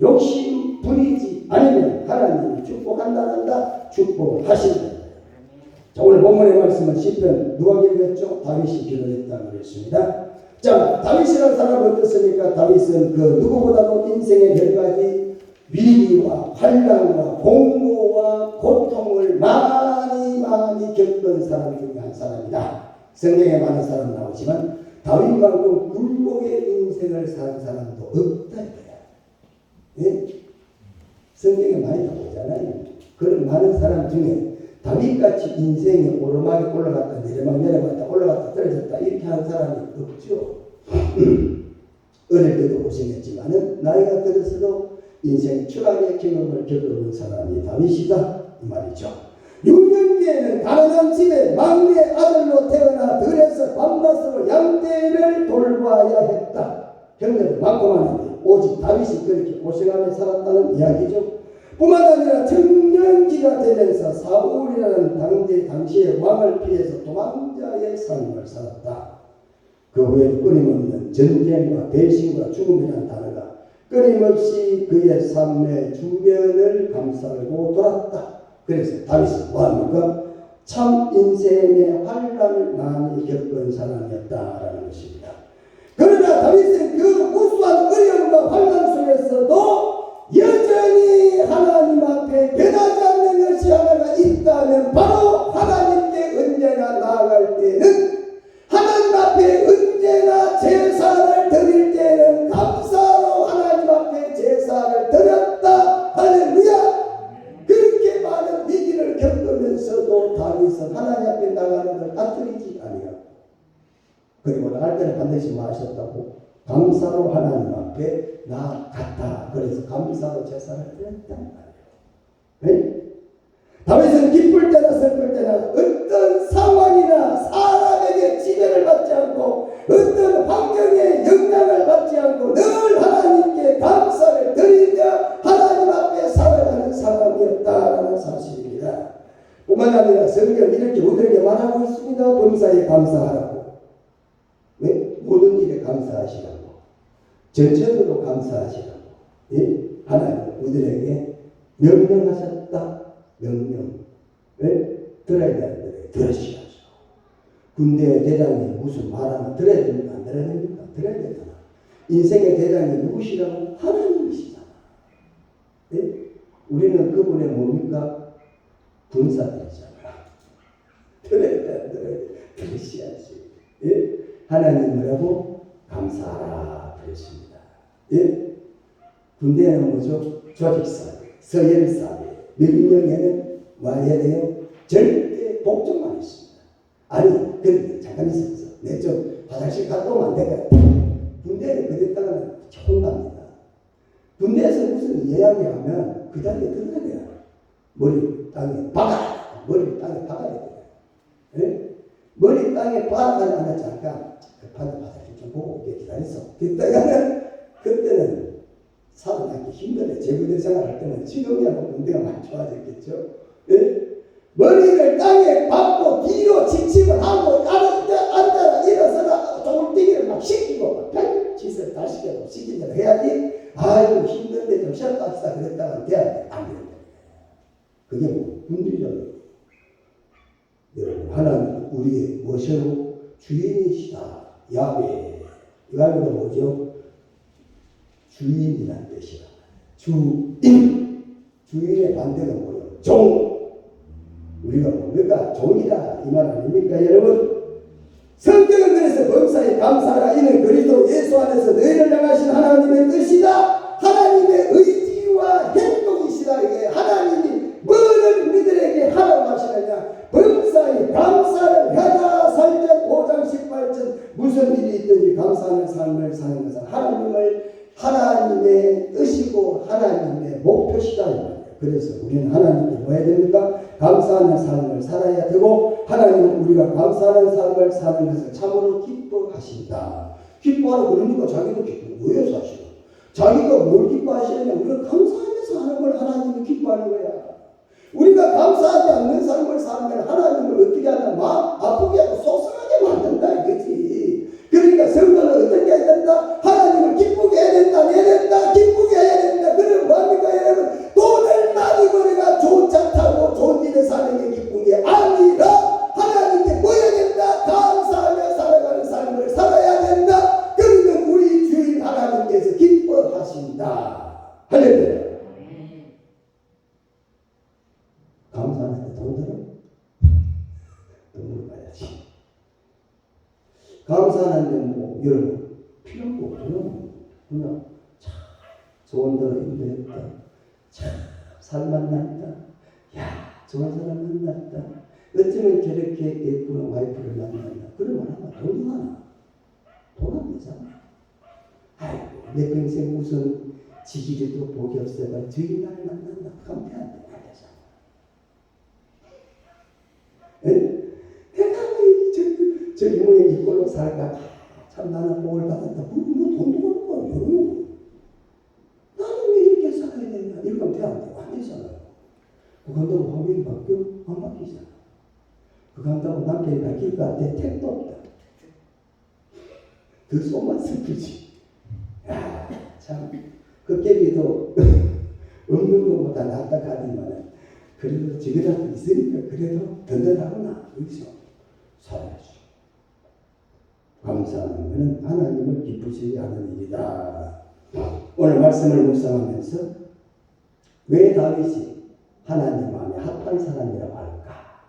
욕심 부리지 않으면 하나님이 축복한다 축복을 하신다. 자, 오늘 본문의 말씀은 시편 누가 기록했죠? 다윗이 기록했다고 그랬습니다. 자, 다윗이라는 사람은 어떻습니까? 다윗은 그 누구보다도 인생의 몇 가지 위기와 환난과 공고와 고통을 많이 겪은 사람 중에 한 사람이다. 성경에 많은 사람 나오지만 다윗만큼 굴곡의 인생을 산 사람도 없다. 예? 성경에 많이 나오잖아요. 그런 많은 사람 중에 다윗같이 인생에 오르막에 올라갔다 내려갔다 올라갔다 떨어졌다 이렇게 한 사람이 없죠. 어릴 때도 고생했지만은 나이가 들어서도 인생 추락의 경험을 겪어본 사람이 다윗이다 이 말이죠. 유년기에는 가난한 집에 막내 아들로 태어나 들에서 밤낮으로 양떼를 돌봐야 했다. 형제들 많고만 했는데 오직 다윗이 그렇게 고생하며 살았다는 이야기죠. 뿐만 아니라 청년기가 되면서 사울이라는 당시의 왕을 피해서 도망자의 삶을 살았다. 그 후에 끊임없는 전쟁과 배신과 죽음이라는 단어가 끊임없이 그의 삶의 주변을 감싸고 돌았다. 그래서 다윗은 뭐합니까? 참 인생의 환란을 많이 겪은 사람이었다라는 것입니다. 그러나 다윗은 그 무수한 어려움과 환란 속에서도 여전히 하나님 앞에 변하지 않는 것이 하나가 있다면 바로 하나님께 언제나 나아갈 때는 하나님 앞에 언제나 제사를 드릴 때는 감사로 하나님 앞에 제사를 드렸다. 할렐루야. 그렇게 많은 위기를 겪으면서도 다윗은 하나님 앞에 나가는 걸 따뜨리지 아니하고 그리고 나갈 때는 반드시 뭐 하셨다고? 감사로 하나님 앞에 나갔다. 그래서 감사로 제사를 드렸단 말이에요. 네? 다윗은 기쁠 때나 슬플 때나 어떤 상황이나 사람에게 지배를 받지 않고 어떤 환경에 영향을 받지 않고 늘 하나님께 감사를 드리며 하나님 앞에 살아가는 사람이었다라는 사실입니다. 뿐만 아니라 성경은 이렇게 우리에게 말하고 있습니다. 범사에 감사하라고. 네? 모든 일에 감사하시라고. 전적으로 감사하시라고. 예? 하나님 우리에게 명령하셨다. 명령. 왜? 들어야 되는데 들으시라죠. 군대 대장이 무슨 말하면 들어야 됩니까? 안 들어야 됩니까? 들어야 되잖아. 인생의 대장이 누구시라고? 하나님이시잖아. 예? 우리는 그분의 뭡니까? 군사들이잖아. 들어야 돼. 들으셔야지. 예? 하나님이라고 감사하라 그랬습니다. 예? 군대는 뭐죠? 조직사회, 서열사회, 명령에는 뭐 해야 돼요? 절대 복종만 있습니다. 아니, 그런데 잠깐 있어서 내 좀 화장실 갔다 오면 안 될까요? 군대는 그랬다가는 혼납니다. 군대에서 무슨 이야기 하면 그 자리에 들어가야 돼요. 머리 땅에 박아! 머리 땅에 박아야 돼요. 예? 머리 땅에 박아가는 하나 잠깐 급한데 화장실 좀 보고 오게 기다렸어. 그때는 살아남기 힘들어. 제부대 생활할 때는 지금이야 뭐 군대가 많이 좋아졌겠죠. 예? 머리를 땅에 박고 뒤로 직침을 하고 앉아라 일어서라 조물뛰기를 막 시키고 막 별짓을 다 시켜도 시킨 대로 해야지. 아이고 힘든데 좀 쉬었다 합시다 그랬다가 돼야 안 된다. 그게 뭐 군대죠. 여러분 하나님 우리의 무엇으로 주인이시다. 야훼. 야훼가 뭐죠? 주인이란 뜻이라. 주인. 주인의 반대가 뭐예요? 종. 우리가 뭡니까? 종이라 이 말 아닙니까 여러분? 성경은 그래서 범사에 감사하라. 이는 그리스도 예수 안에서 너희를 향하신 하나님의 뜻이다. 하나님의 의지와 행동이시다. 이게 하나님이 뭐를 우리들에게 하라고 하시느냐. 범사에 감사를 하라. 살전 5장 18절 무슨 일이 있든지 감사하는 삶을 사는 것은 하나님의 뜻이고 하나님의 목표시다. 그래서 우리는 하나님께 뭐 해야 됩니까? 감사하는 삶을 살아야 되고 하나님은 우리가 감사하는 삶을 사는 것을 참으로 기뻐하신다. 기뻐하라 그러니까 자기도 기뻐. 왜 사실은? 자기가 뭘 기뻐하시느냐? 우리가 감사하면서 하는 걸 하나님이 기뻐하는 거야. 우리가 감사하지 않는 삶을 살면 하나님을 어떻게 하냐? 마음 아프게 하고 속상하게 만든다 이거지. 그러니까 성도는 어떻게 해야 된다? 하나님을 기쁘게 해야 된다. 기쁘게 해야 된다. 그러면 뭐합니까 여러분? 돈을 많이 벌어가 좋은 차 타고 좋은 집에 사는 게 기쁜 게 아니라 하나님께 뭐 해야 된다? 감사하며 살아가는 삶을 살아야 된다. 그러면 우리 주인 하나님께서 기뻐하신다. 할렐루야. 감사하는데 돈들은 돈을 봐야지. 감사하는데 뭐 여러분 필요한 거 없어요. 그냥 참 좋은 데로 인도했다. 참 살 만났다. 야 좋은 사람 만났다. 어쩌면 저렇게 예쁜 와이프를 만났나. 그러면 아마 돈이 많아. 돈 안 되잖아. 아이고 내 평생 무슨 지기리도 복이 없어가 주인을 만난다 감회한다 말이야. 내가 왜 저기 모양 이꼴로 살까? 참 나는 복을 받았다. 뭐 돈도 벌고 요 나는 왜 이렇게 살아야 되냐? 이러면 돼안 돼? 안 되잖아요. 그거 한다고 화면이 바뀌어? 안 바뀌잖아. 그거 한다고 남편이 바뀔 것 같아? 택도 없다. 그 속만 슬프지. 야, 참, 그 깨비도 없는 것보다 낫다 가지만은 그래도 지금이라도 있으니까 그래도 든든하구나. 여기서 살아야지. 감사하는 것은 하나님을 기쁘시게 하는 일이다. 오늘 말씀을 묵상하면서 왜 다윗이 하나님 마음에 합한 사람이라고 할까?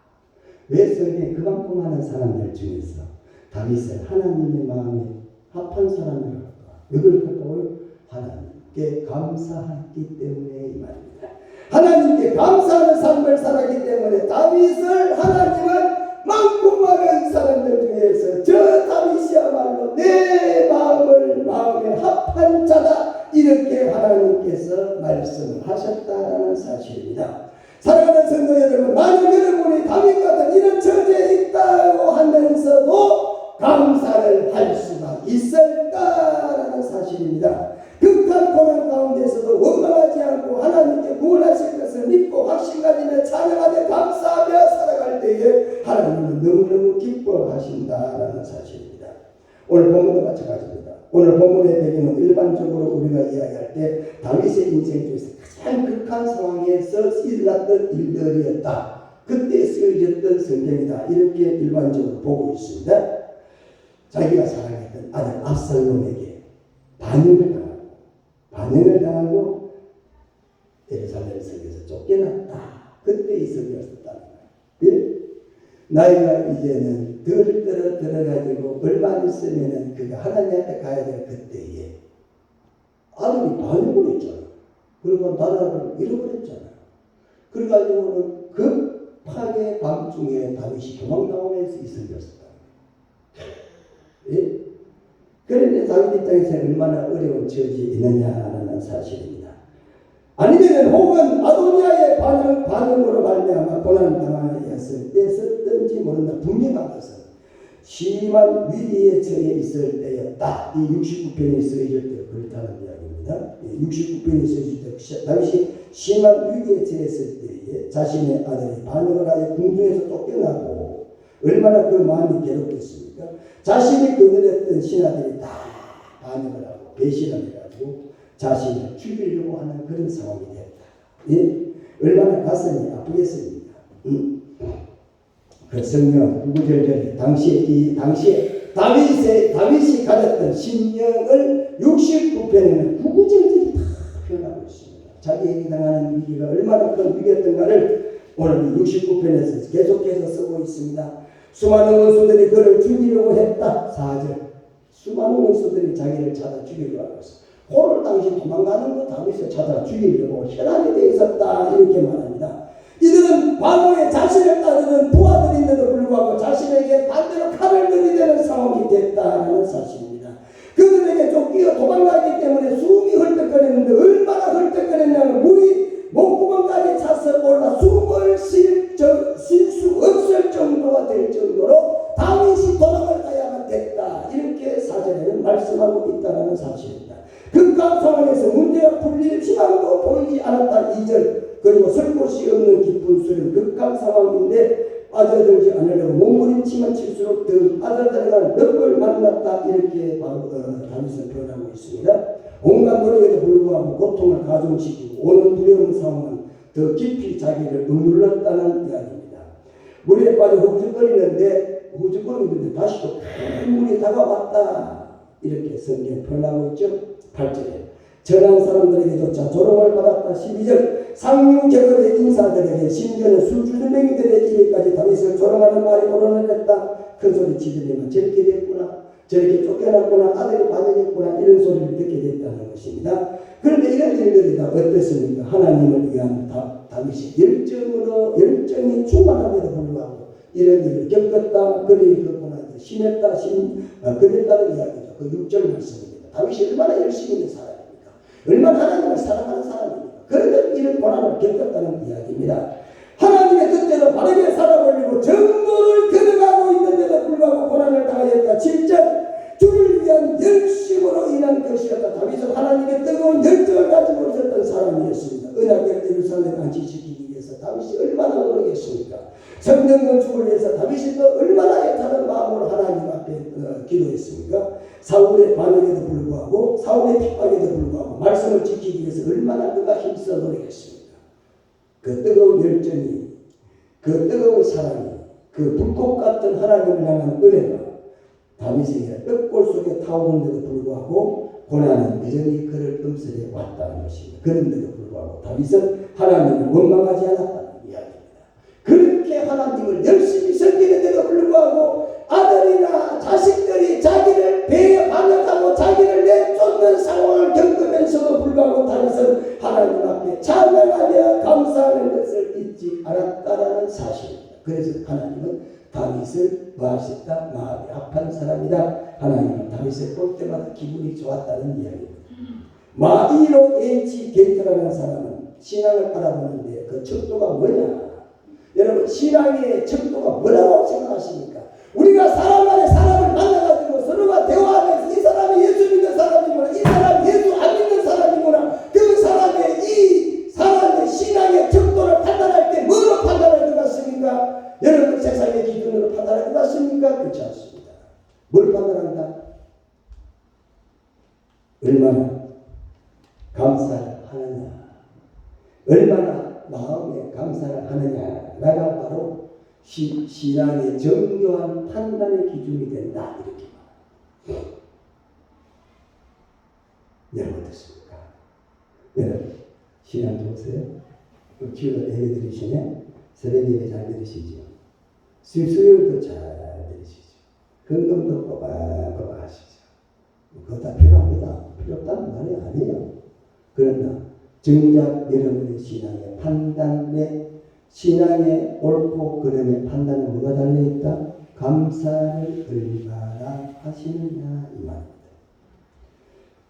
왜 성경에 그만큼 많은 사람들 중에서 다윗을 하나님의 마음에 합한 사람이라고 할까? 왜 그럴까요? 하나님께 감사했기 때문에 이 말입니다. 하나님께 감사하는 삶을 살았기 때문에 다윗을 하나님은 많고 많은 사람들 중에서 저 다윗이야말로 내 마음에 합한 자다 이렇게 하나님께서 말씀을 하셨다는 사실입니다. 사랑하는 성도 여러분, 만약 여러분이 다윗 같은 이런 처지에 있다고 하면서도 감사를 할 수가 있을까라는 사실입니다. 극한 고난 가운데서도 원망하지 않고 하나님께 구원하실 것을 믿고 확신 가지며 찬양하며 감사하며 살아갈 때에 하나님은 너무너무 기뻐하신다라는 사실입니다. 오늘 본문도 마찬가지입니다. 오늘 본문의 배경은 일반적으로 우리가 이야기할 때 다윗의 인생 중에서 가장 극한 상황에서 일어났던 일들이었다. 그때 쓰여졌던 성경이다. 이렇게 일반적으로 보고 있습니다. 자기가 사랑했던 아들 압살롬에게 반역을 당하고 예루살렘 성에서 쫓겨났다. 그때 있었다는 거예요. 나이가 이제는 덜 들어가지고 얼마 있으면은 그가 하나님한테 가야 될 그때에 아들이 반역을 했잖아요. 그리고 나라를 잃어버렸잖아요. 그래가지고는 급하게 밤중에 다윗이 도망나오면서 이슬렸었다. 예? 그런데 다윗 입장에서 얼마나 어려운 처지에 있느냐라는 사실입니다. 아니면 혹은 아도니아의 반응으로 말미암아 고난을 당하였을 때 썼던지 모른다. 분명한 것은 심한 위기에 처해 있을 때였다. 이 69편이 쓰여질 때 그렇다는 이야기입니다. 69편이 쓰여질 때 다윗이 심한 위기에 처했을 때에 자신의 아들이 반역을 하여 궁중에서 쫓겨나고 얼마나 그 마음이 괴롭겠습니까? 자신이 거느렸던 신하들이 다 반역을 하고 배신을 해가지고 자신을 죽이려고 하는 그런 상황이 됐다. 예? 얼마나 가슴이 아프겠습니까? 그 성령 구구절절히 당시에 다윗이 가졌던 심령을 69편에는 구구절절히 다 표현하고 있습니다. 자기에게 당하는 위기가 얼마나 큰 위기였던가를 오늘 69편에서 계속해서 쓰고 있습니다. 수많은 원수들이 그를 죽이려고 했다. 4절. 수많은 원수들이 자기를 찾아 죽이려고 하고 있어. 호를 당시 도망가는 거 다윗을 찾아 죽이려고 혈안이 되어 있었다. 이렇게 말합니다. 이들은 과거에 자신을 따르는 부하들인데도 불구하고 자신에게 반대로 칼을 들이대는 상황이 됐다는 사실입니다. 그들에게 쫓기어 도망가기 때문에 숨이 헐떡거렸는데 얼마나 헐떡거렸냐면 물이 목구멍까지 차서 올라 숨을 쉴 수 없을 정도가 될 정도로 다윗이 도망을 가야만 됐다. 이렇게 사전에는 말씀하고 있다는 사실입니다. 극한 상황에서 문제가 풀릴 희망도 보이지 않았다. 2절. 그리고 설 곳이 없는 깊은 수는 극한 상황인데 빠져들지 않으려고 몸부림치면 칠수록 더 빠져들어가는 늪을 만났다. 이렇게 다윗은 표현하고 있습니다. 온갖 노력에도 불구하고 고통을 가중시키고 오는 두려운 상황은 더 깊이 자기를 억눌렀다는 이야기입니다. 물에 빠져 후죽거리는데 다시 또 큰 물이 다가왔다. 이렇게 성경에 표현하고 있죠. 8절에 전한 사람들에게조차 조롱을 받았다. 12절 상류계급의 인사들에게 심지어는 술주정뱅이들의 입에까지 다윗을 조롱하는 말이 오르내렸다. 큰소리 치더니만 저렇게 됐구나, 저렇게 쫓겨났구나, 아들이 반역했구나, 이런 소리를 듣게 됐다는 것입니다. 그런데 이런 일들이 다 어땠습니까? 하나님을 위한 다윗이 열정이 충만한데도 불구하고 이런 일을 겪었다. 그리 겪고 나서 심했다, 그랬다는 이야기죠. 그 6절 말씀입니다. 다윗이 얼마나 열심히 있는 사람입니까? 얼마나 하나님을 사랑하는 사람입니까? 그런데 이런 고난을 겪었다는 이야기입니다. 하나님의 뜻대로 바르게 살아보려고 전도를 걸어가고 있는데도 불구하고 고난을 당하였다. 7절 주를 위한 열심으로 인한 것이었다. 다윗은 하나님의 뜨거운 열정을 가지고 있었던 사람이었습니다. 언약궤를 예루살렘에 안치시키기 위해서 다윗이 얼마나 노력했습니까? 성전 건축을 위해서 다윗이 또 얼마나 애타는 마음으로 하나님 앞에 기도했습니까? 사울의 반역에도 불구하고 사울의 핍박에도 불구하고 말씀을 지키기 위해서 얼마나 그가 힘써 노력했습니까? 그 뜨거운 열정이, 그 뜨거운 사랑이, 그 불꽃 같은 하나님을 향한 은혜가 다윗에게 뼈골 속에 타오르는데도 불구하고 고난은 여전히 그를 음스레 왔다는 것입니다. 그런데도 불구하고 다윗은 하나님을 원망하지 않았다는 이야기입니다. 그렇게 하나님을 열심히 섬기는데도 불구하고 아들이나 자식들이 자기를 배에 반역하고 자기를 내쫓는 상황을 겪으면서도 불구하고 다윗은 하나님 앞에 찬양하며 감사하는 것을 잊지 않았다는 사실입니다. 그래서 하나님은 다윗을 뭐하셨다? 마음이 아픈 사람이다. 하나님은 다윗을 볼 때마다 기분이 좋았다는 이야기입니다. 마이로 H 게이트라는 사람은 신앙을 알아보는데 그 척도가 뭐냐? 여러분 신앙의 척도가 뭐라고 생각하십니까? 우리가 사람 안에 사람을 만나가지고 서로가 대화하면서 이 사람이 예수 믿는 사람이구나, 이 사람이 예수 안 믿는 사람이구나, 그 사람의 이 사람의 신앙의 척도를 판단할 때 뭐로 판단할 것 같습니까? 여러분 세상의 기준으로 판단할 것 같습니까? 그렇지 않습니다. 뭘 판단한다? 얼마나 감사를 하느냐, 얼마나 마음에 감사를 하느냐가 바로 신앙의 정교한 판단의 기준이 된다. 이렇게 말합니다. 여러분 어떻습니까? 여러분 신앙 좋으세요? 기도를 예배 드리시네? 새벽 예배 잘 드리시죠? 수요일도 잘 드리시죠? 금금도 꼬박꼬박 하시죠? 그거 다 필요합니다. 필요 없다는 말이 아니에요. 그러나 정작 여러분의 신앙의 판단에 신앙의 옳고 그름의 판단에 뭐가 달려있다? 감사를 얼마나 하시느냐 이 말입니다.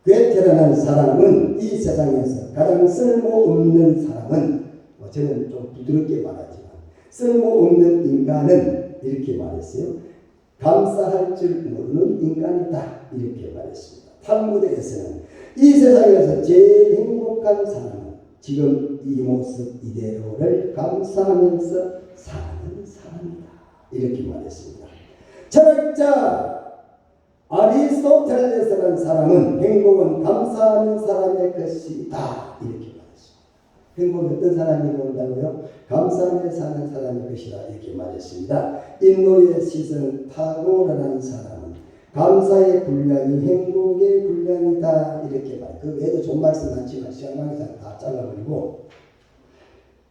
괴테라는 사람은 이 세상에서 가장 쓸모없는 사람은 저는 좀 부드럽게 말하지만 쓸모없는 인간은 이렇게 말했어요. 감사할 줄 모르는 인간이다 이렇게 말했습니다. 탈무드에서는 이 세상에서 제일 행복한 사람은 지금 이 모습 이대로를 감사하면서 사는 사람이다 이렇게 말했습니다. 철학자 아리스토텔레스라는 사람은 행복은 감사하는 사람의 것이다 이렇게 말했습니다. 행복은 어떤 사람이 본다고요? 감사하며 사는 사람의 것이다 이렇게 말했습니다. 인도의 시선 타고라는 사람은 감사의 분량이 행복의 분량이다 이렇게 말. 그 외에도 좋은 말씀 많지만 시간관계상 다 잘라버리고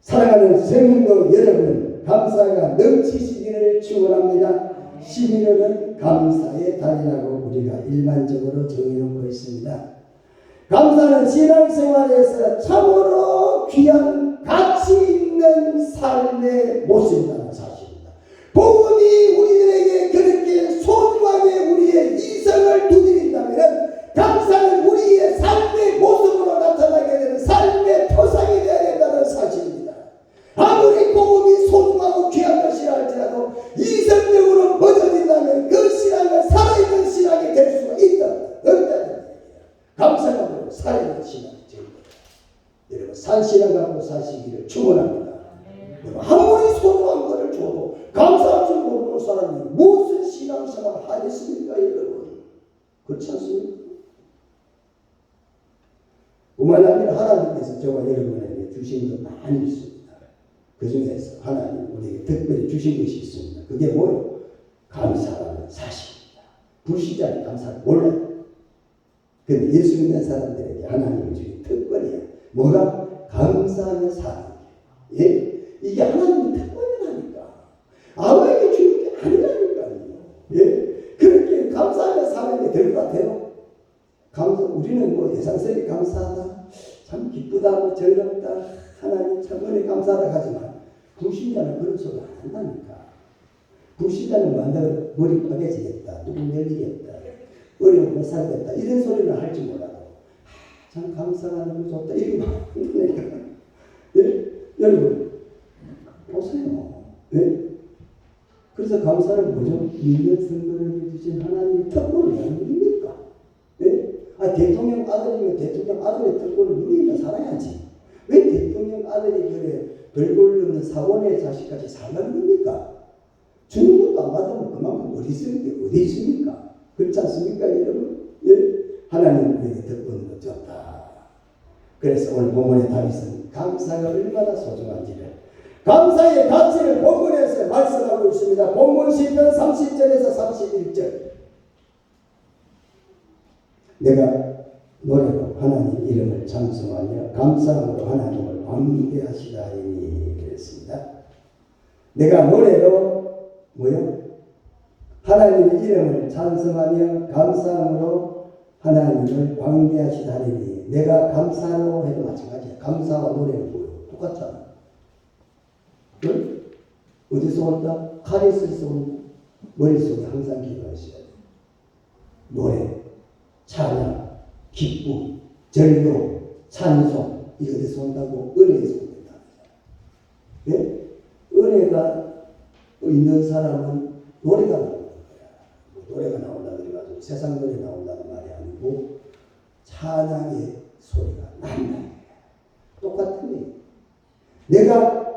사랑하는 성도 여러분 감사가 넘치시기를 축원합니다. 11월은 감사의 달이라고 우리가 일반적으로 정해놓고 있습니다. 감사는 신앙생활에서 참으로 귀한 가치 있는 삶의 모습이라는 사실입니다. 복음이 우리들에게 그렇게 소중하게 우리의 이성을 두드린다면 감사는 우리의 삶의 모습으로 나타나게 되는 삶의 표상이 되어야 된다는 사실입니다. 아무리 복음이 소중하고 귀한 것이라 할지라도 이성적으로 멎어진다면 그 신앙은 살아있는 신앙이 될 수가 있다 없다는 얘기예요. 감사가 바로 살아있는 신앙이 됩니다. 여러분 산신앙 갖고 사시기를 축원합니다. 아무리 소중한 것을 줘도 감사할 줄 모르는 사람이 무슨 신앙생활을 하겠습니까 여러분? 그렇지 않습니까? 뿐만 아니라 하나님께서 저와 여러분에게 주신 것 많이 있습니다. 그 중에서 하나님 우리에게 특별히 주신 것이 있습니다. 그게 뭐예요? 감사라는 사실입니다. 불신자는 감사를 몰라요. 그런데 예수 믿는 사람들에게 하나님이 주신 특권이에요. 뭐가? 감사하며 사는 게. 예? 이게 하나님의 특권이라니까. 아무에게 주는 게 아니라니까요. 예? 그렇게 감사하며 사는 게 될 것 같아요. 우리는 뭐 예상스럽게 감사하다, 참 기쁘다, 뭐 즐겁다, 하나님 참 은혜 감사하다 하지만 불신자는 그런 소리 안 한다니까. 불신자는 뭐 한다고 머리 빠개지겠다, 누구 열리겠다, 어려움 못 살겠다 이런 소리는 할지 몰라도 참 감사가 너무 좋다 이렇게 말하니까 예? 여러분 보세요. 예? 그래서 감사는 뭐죠? 믿는 성도를 주신 하나님의 특권을 누립니까? 예? 대통령 아들이면 대통령 아들의 특권을 누리며 살아야지. 왜 대통령 아들이 그래 별볼 없는 사원의 자식까지 살라는 겁니까? 주는 것도 안 받으면 그만큼 어디 있습니까? 그렇지 않습니까, 여러분? 예? 하나님 우리에게 특권을 줬다. 그래서 오늘 본문의 다윗은 감사가 얼마나 소중한지를 감사의 가치를 본문에서 말씀하고 있습니다. 본문 시편 30절에서 31절. 내가 노래로 하나님 이름을 찬송하며 감사함으로 하나님을 광대하시다 하니 그랬습니다. 내가 노래로 뭐요? 하나님의 이름을 찬송하며 감사함으로 하나님을 광대하시다 하니 내가 감사로 해도 마찬가지야. 감사와 노래는 뭐요? 똑같잖아. 응? 어디서 온다? 카리스에서 온다. 머릿속에 항상 기도가 있어야 돼. 노래, 찬양, 기쁨, 절로, 찬송 이 어디서 온다고? 은혜에서 온다. 예? 은혜가 있는 사람은 노래가 나오는 거야. 노래가 나온다 그래가지고 세상 노래 나온다는 말이 아니고 찬양의 소리가 난다는 거야. 똑같은 거예요. 내가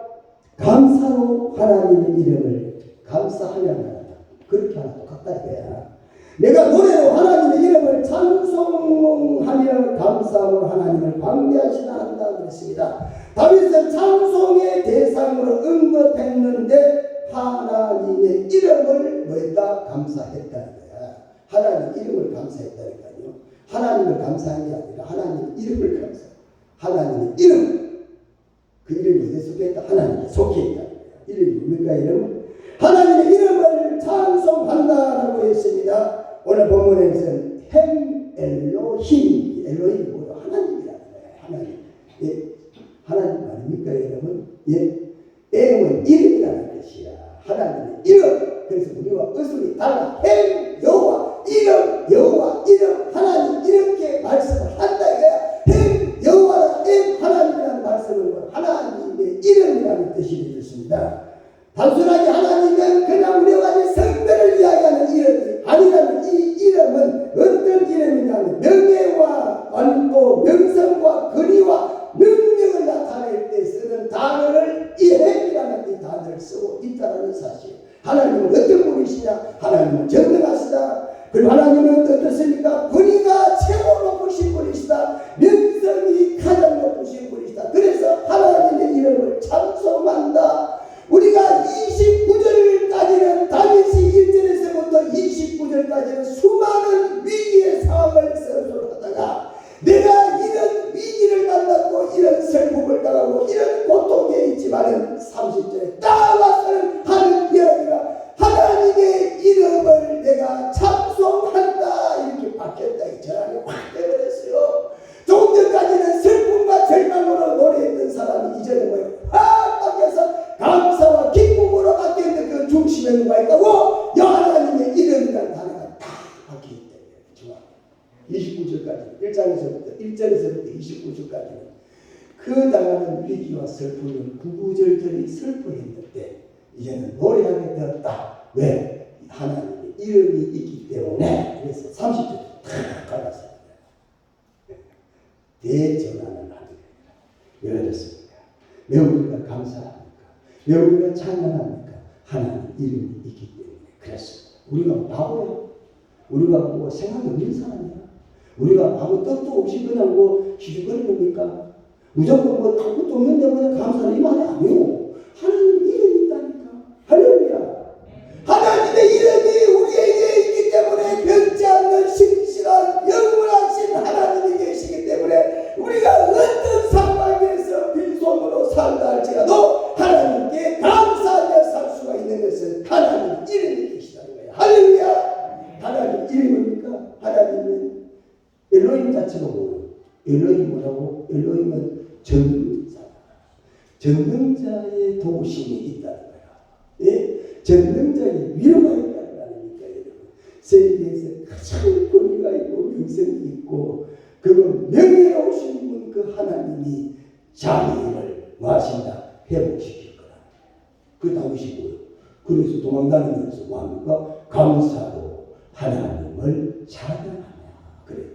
감사로 하나님의 이름을 감사하며 한다. 그렇게 하나 똑같다 이거야. 내가 노래로 하나님의 이름을 찬송하며 감사함으로 하나님을 광대하시다 한다 그랬습니다. 다윗은 찬송의 대상으로 언급했는데 하나님의 이름을 뭐했다? 감사했다는 거야. 하나님 이름을 감사했다니까요. 하나님을 감사한 게 아니라 하나님 이름을 감사. 하나님의 이름. 그 이름이 어디에 속해있다? 하나님에 속해있다는 거야. 이름이 뭡니까? 이름은? 하나님의 이름을 찬송한다라고 했습니다. 오늘 본문에서는 햄 엘로힘. 엘로힘이 뭐예요? 하나님이라는 거예요. 하나님. 예. 하나님 아닙니까? 이름은? 예. 이름은 이름이라는 뜻이야. 하나님의 이름. 그래서 우리와 의술이 달라. 햄 여호와 이름 여호와 이름 하나님 이렇게 말씀을 한다 이거야. 햄 여호와라 햄 하나님이라는 말씀은 하나님의 이름이라는 뜻이 되었습니다. 단순하게 하나님은 그냥 우리가 성별을 이야기하는 이름이 아니라는 이 이름은 어떤 이름이냐면 명예와 완도 명성과 권위와 능력을 나타낼 때 쓰는 단어를 이햄이라는 이 단어를 쓰고 있다는 사실. 하나님은 어떤 분이시냐? 하나님은 전능하시다. 그리고 하나님은 어떻습니까? 권위가 최고 높으신 분이시다. 명성이 가장 높으신 분이시다. 그래서 하나님의 이름을 찬송한다. 우리가 29절까지는 다윗이 1절에서부터 29절까지는 수많은 위기의 상황을 서술하다가 내가 이런 위기를 만났고 이런 슬픔을 당하고 이런 고통에 있지만은 30절에 딱 와서는 하는 이야기가 하나님의 이름을 내가 찬송한다 이렇게 바뀌었다. 이 전환이 확 되버렸어요. 조금 전까지는 슬픔과 절망으로 노래했던 사람이 이제는 뭐예요? 확 바뀌어서 감사와 기쁨으로 바뀌었는데 그 중심에 누가 있다고? 하나님의 이름이라는 단어가 딱 바뀌었다. 좋아. 29절까지 1절에서부터 29절까지는 그 당하는 위기와 슬픔은 구구절절히 슬퍼했는데 이제는 노래하게 되었다. 왜? 하나님의 이름이 있기 때문에. 그래서 30절 탁 갈랐습니다. 대전환을 하는 거예요. 왜 그렇습니까? 왜 우리가 감사합니까? 왜 우리가 찬양합니까? 하나님 이름이 있기 때문에 그렇습니다. 우리가 바보야? 우리가 뭐 생각이 없는 사람이야? 우리가 아무 뜻도 없이 그냥 뭐 기죽거리는 겁니까? 무조건 뭐 아무것도 없는데 그냥 감사는 이 말이 아니에요. 하나님 이름이 있다니까. 할렐루야. 하나님의 이름이 우리에게 있기 때문에 변치 않는 신실한 영원하신 하나님이 계시기 때문에 우리가 어떤 상황에서 빈손으로 산다 할지라도 하나님께 감사하며 살 수가 있는 것은 하나님 이름이 계시다는 거예요. 할렐루야. 하나님 이름입니까? 하나님은 엘로힘 자체가 뭐예요? 엘로힘 뭐라고? 엘로힘은 전능자. 전능자의 도우심이 있다는 거야. 예? 전능자의 위로가 있다는 거 아닙니까? 여러분? 세계에서 가장 권위 영생이 있고 그건 명예로우신 분 그 하나님이 장애인을 뭐하신다? 회복시킬 거라. 그 다윗이고요. 그래서 도망다니면서 뭐합니까? 감사로 하나님을 찬양하며 그래요.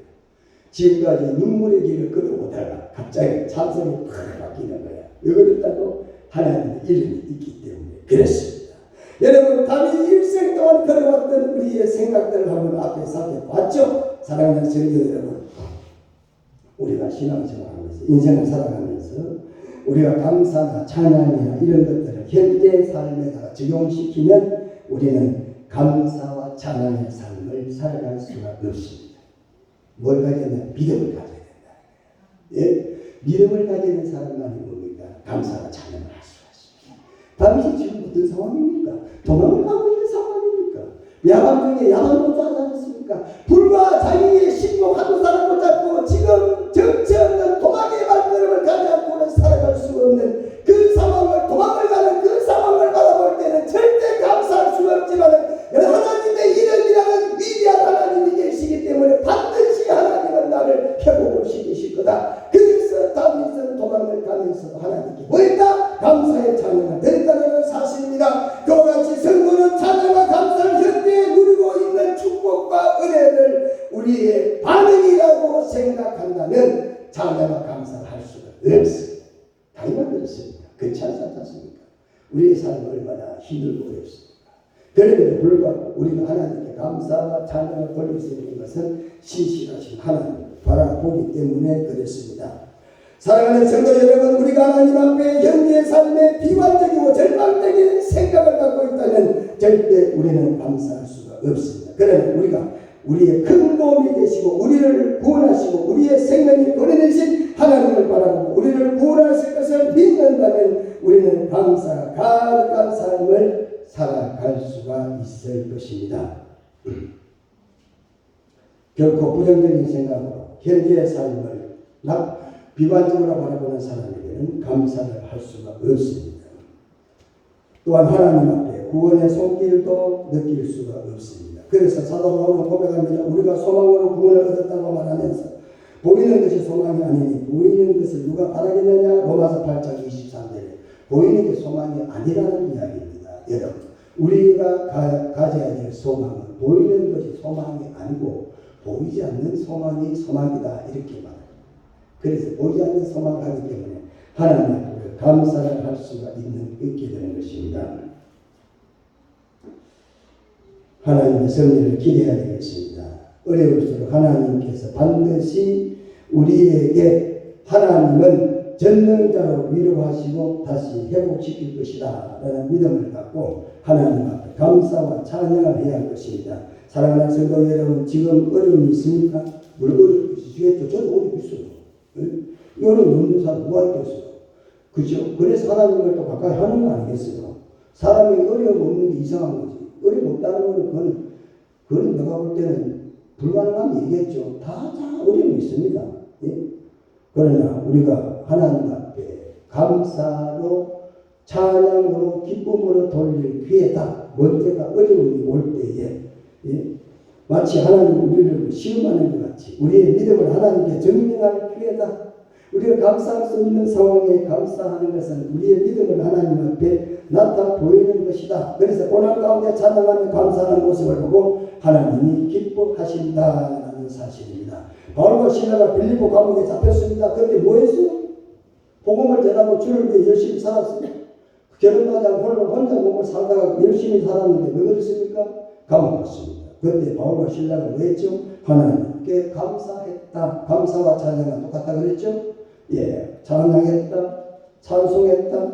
지금까지 눈물의 길을 걸어오다가 갑자기 찬송이 팍 바뀌는 거야. 왜 그랬다고? 하나님의 이름이 있기 때문에 그랬습니다. 여러분, 다윗 일생 동안 걸어왔던 우리의 생각들을 한번 앞에 살펴봤죠? 사랑하는 성도 여러분, 우리가 신앙생활하면서 인생을 살아가면서 우리가 감사나 찬양이나 이런 것들을 현재 삶에다가 적용시키면 우리는 감사와 찬양의 삶을 살아갈 수가 없습니다. 뭘 가졌냐? 믿음을 가져야 된다. 예? 믿음을 가지는 사람만이 뭡니까? 감사와 찬양을 할 수가 있습니다. 다윗이 지금 어떤 상황입니까? 도망을 가고 있는 상황입니까? 야밤 중에 야밤도 하지 않습니까? 불과 자기의 신복 한두 사람 못 잡고 지금 정체 없는 도망의 발걸음을 가지 않고는 살아갈 수 없는 그 상황을, 도망을 가는 그 상황을 바라볼 때는 절대 감사할 수가 없지만 하나님의 이름이라는 위대한 하나님이 계시기 때문에 반드시 하나님은 나를 회복을 시키실 거다. 그래서 다윗은 도망을 가면서도 하나님께 뭐했다? 감사의 찬양을 드렸다는 사실입니다. 그와 같이 성도는 찬양과 감사를 현대에 누리고 있는 축복과 은혜를 우리의 반응이라고 생각한다면 찬양과 감사를 할 수가 없습니다. 당연히 그렇습니다. 그렇지 않습니까? 우리의 삶은 얼마나 힘들고 어렵습니까? 그럼에도 불구하고 우리가 하나님께 감사와 찬양을 돌릴 수 있는 것은 신실하신 하나님을 바라보기 때문에 그렇습니다. 사랑하는 성도 여러분, 우리가 하나님 앞에 현재의 삶에 비관적이고 절망적인 생각을 갖고 있다면 절대 우리는 감사할 수가 없습니다. 그러나 우리가 우리의 큰 도움이 되시고 우리를 구원하시고 우리의 생명을 거둬내신 하나님을 바라보고 우리를 구원하실 것을 믿는다면 우리는 감사가 가득한 삶을 살아갈 수가 있을 것입니다. 결코 부정적인 생각으로 현재의 삶을 비관적으로 바라보는 사람에게는 감사를 할 수가 없습니다. 또한 하나님 앞에 구원의 손길도 느낄 수가 없습니다. 그래서 사도 바울은 고백합니다. 우리가 소망으로 구원을 얻었다고 말하면서 보이는 것이 소망이 아니니 보이는 것을 누가 바라겠느냐? 로마서 8장 23절에 보이는 게 소망이 아니라는 이야기입니다. 여러분, 우리가 가져야 될 소망은 보이는 것이 소망이 아니고 보이지 않는 소망이 소망이다, 이렇게 말합니다. 그래서 보이지 않는 소망을 하기 때문에 하나님 앞에 감사를 할 수가 있게 되는 것입니다. 하나님의 섭리를 기대해야 되겠습니다. 어려울수록 하나님께서 반드시 우리에게 하나님은 전능자로 위로하시고 다시 회복시킬 것이다 라는 믿음을 갖고 하나님 앞에 감사와 찬양을 해야 할 것입니다. 사랑하는 성도 여러분, 지금 어려움이 있습니까? 물론 어려움이 있으시겠죠. 저도 어려움이 있어요. 이 어려움 없는 사람 누가 있겠어요? 그죠? 그래서 하나님을 또 가까이 하는 거 아니겠어요? 사람이 어려움 없는 게 이상한 거지. 어려움 없다는 거는 그건 내가 볼 때는 불가능한 얘기겠죠. 다 어려움이 있습니다. 예? 그러나 우리가 하나님 앞에 감사로 찬양으로 기쁨으로 돌릴 기회다. 언제가 어려움이 올 때에 예? 마치 하나님 우리를 시험하는 것 같이 우리의 믿음을 하나님께 증명할 기회다. 우리가 감사할 수 있는 상황에 감사하는 것은 우리의 믿음을 하나님 앞에 나타 보이는 것이다. 그래서 고난 가운데 찬양하며 감사하는 모습을 보고 하나님이 기뻐하신다는 사실입니다. 바울과 시라가 빌립보 감옥에 잡혔습니다. 그때 뭐 했어요? 복음을 전하고 주를 위해 열심히 살았습니다. 결혼하지 않고 혼자 몸을 살다가 열심히 살았는데 왜 그랬습니까? 감옥 갔습니다. 그때 바울과 신라가 뭐 했죠? 하나님께 감사했다. 감사와 찬양은 똑같다 그랬죠? 예, 찬양했다, 찬송했다,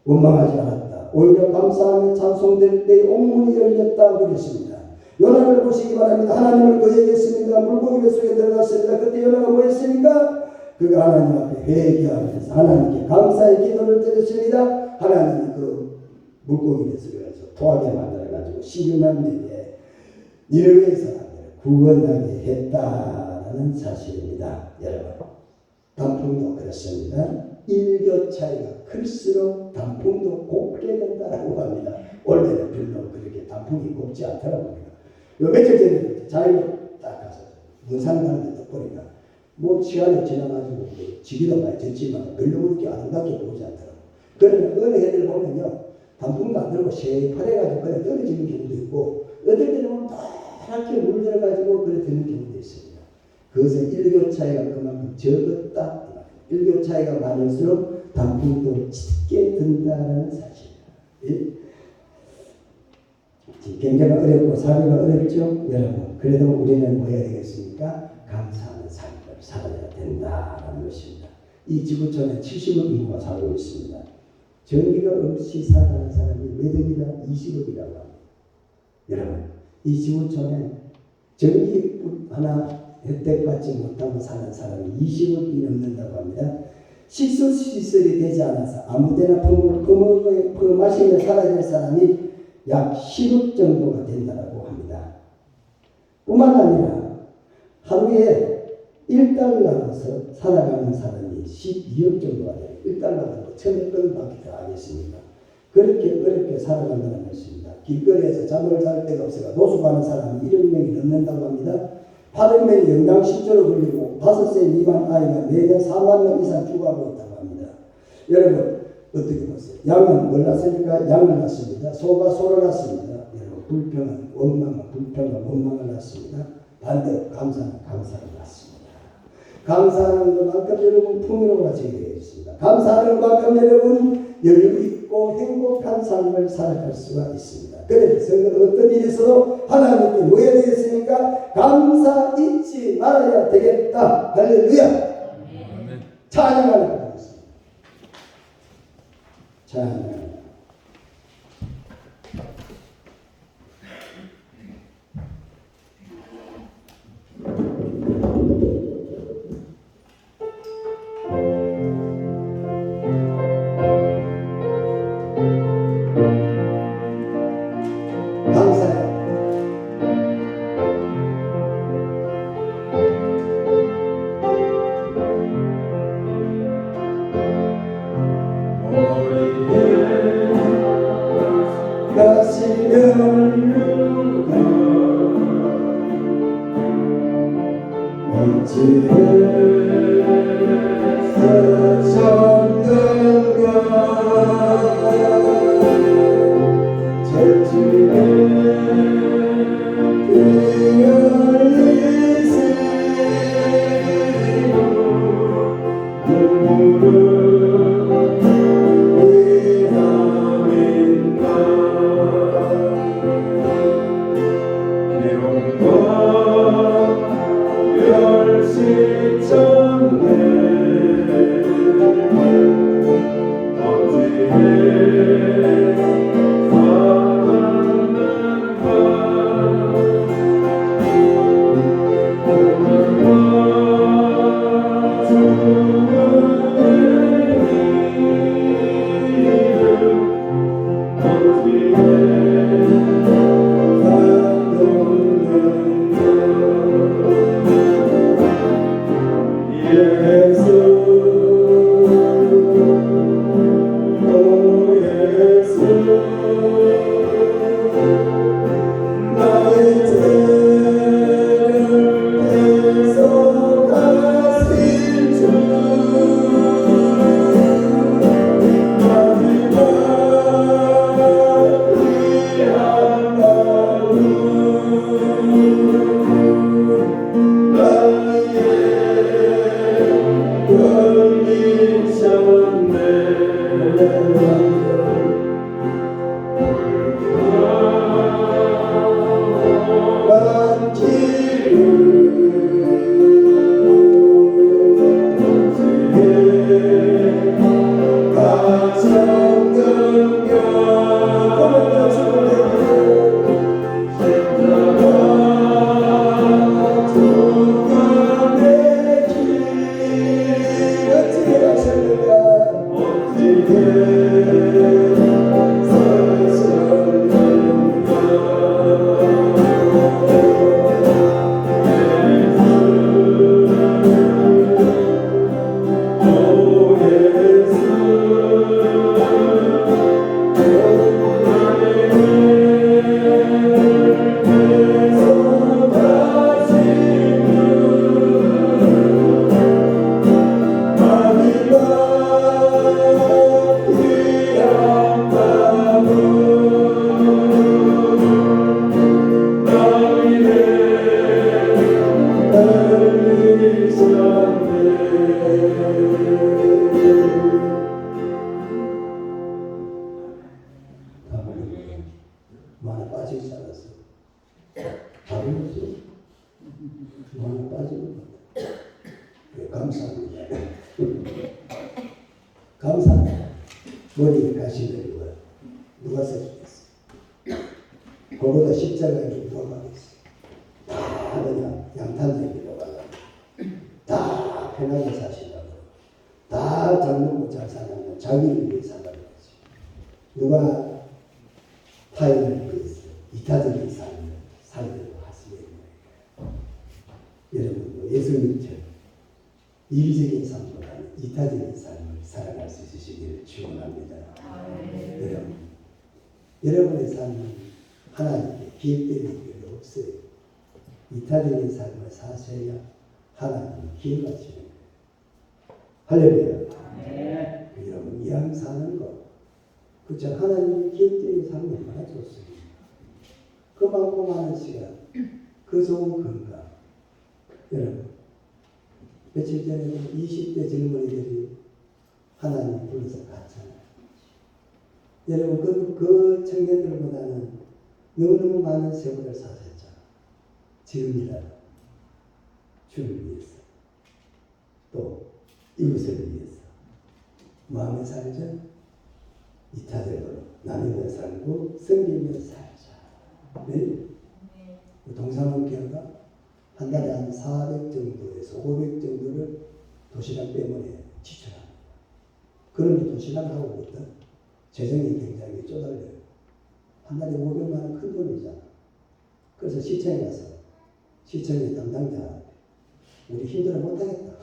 원망하지 않았다. 오히려 감사하며 찬송될 때 온문이 열렸다 그랬습니다. 요나를 보시기 바랍니다. 하나님을 거역했습니다. 물고기 뱃속에 들어갔습니다. 그때 요나가 뭐 했습니까? 그가 하나님 앞에 회개하면서 하나님께 감사의 기도를 드렸습니다. 하나님이 그 물고기 뱃속에서 토하게 만들어가지고 12만 명의 니느웨 사람들을 구원하게 했다라는 사실입니다. 여러분, 단풍도 그렇습니다. 일교차이가 클수록 단풍도 곱게 된다라고 합니다. 원래는 별로 그렇게 단풍이 곱지 않더라고요. 요 며칠 전에 자유로 딱 가서 문산 가는데도 보니까 뭐 시간이 지나가지고 뭐 지기도 많이 졌지만 별로 그렇게 아름답게 보이지 않더라고. 그러면 어느 애들 보면요 단풍도 안 들고 새파래가지고 그냥 떨어지는 경우도 있고 어떨 때는 보면 노랗게 물들어가지고 그래 되는 경우도 있습니다. 그것은 일교차이가 그만큼 적었다. 일교 차이가 많을수록 단풍도 짙게 든다는 사실입니다. 예? 경제가 어렵고 사회가 어렵죠, 여러분. 그래도 우리는 뭐 해야 되겠습니까? 감사하는 삶을 살아야 된다라는 것입니다. 이 지구촌에 70억 인구가 살고 있습니다. 전기가 없이 살아가는 사람이 몇 억이다? 20억이라고 합니다. 여러분, 이 지구촌에 전기 하나 혜택 받지 못하고 사는 사람이 20억이 넘는다고 합니다. 식수시설이 되지 않아서 아무데나 퍼마시며 살아야 될 사람이 약 10억 정도가 된다고 합니다. 뿐만 아니라 하루에 1달러로서 살아가는 사람이 12억 정도가 돼요. 1달러가 1,100원밖에 더 하겠습니까? 그렇게 어렵게 살아간다는 것입니다. 길거리에서 잠을 잘 데가 없어가 노숙 가는 사람이 1억 명이 넘는다고 합니다. 800명이 영양 실조로 걸리고 5세 미만 아이가 매년 4만 명 이상 죽어가고 있다고 합니다. 여러분 어떻게 보세요? 양은 뭘 낳습니까? 양을 낳습니다. 소가 소를 낳습니다. 여러분 불평은 원망은 불평은 원망을 낳습니다. 반대로 감사는 감사를 낳습니다. 감사하는 것만큼 여러분 풍요로가 되어 있습니다. 감사하는 것만큼 여러분 여유 있고 행복한 삶을 살아갈 수가 있습니다. 그래서 어떤 일이 있어도 하나님께 뭐 해야 되겠습니까? 감사 잊지 말아야 되겠다. 할렐루야. 찬양하는 것 같습니다. 찬양. 열시청에 뭐 하나 빠지는 것 같아요. 네, 감사합니다. 감사합니다. 머리에 가시는 거야. 누가 써주겠어? 그보다 십자가에 누가 가겠어? 다 그냥 양탄자기로 가려고. 다 편하게 사시려고. 다 잘 먹고 잘 사려고. 자기를 위해 살라고 하지. 누가 타인을 위해서 이타적인 삶을 살려고 하시는 거예요. 여러분도 예수님처럼 이기적인 삶보다는 이타적인 삶을 살아갈 수 있으시기를 축원합니다. 여러분의 삶은 하나님께 기획되는 게 없어요. 이타적인 삶을 사셔야 하나님이 기억하시는 거예요. 할렐루야. 여러분 이왕 사는 거 그쵸? 하나님이 기획되는 삶이 얼마나 좋습니다. 그 많고 많은 시간 그 좋은 건강 여러분 며칠 전에 20대 젊은이들이 하나님 불러서 갔잖아요. 여러분 그 청년들보다는 너무너무 많은 세월을 사셨잖아요. 지금이라도 주를 위해서 또 이웃을 위해서 마음에 살자 이타적으로 나누며 살고 섬기며 살자. 네? 동사무교회가 한 달에 한 400 정도에서 500 정도를 도시락 때문에 지출합니다. 그런데 도시락하고 있던 재정이 굉장히 쪼달려요. 한 달에 500만 원 큰 돈이잖아. 그래서 시청에 가서 시청의 담당자한테 우리 힘들어 못하겠다.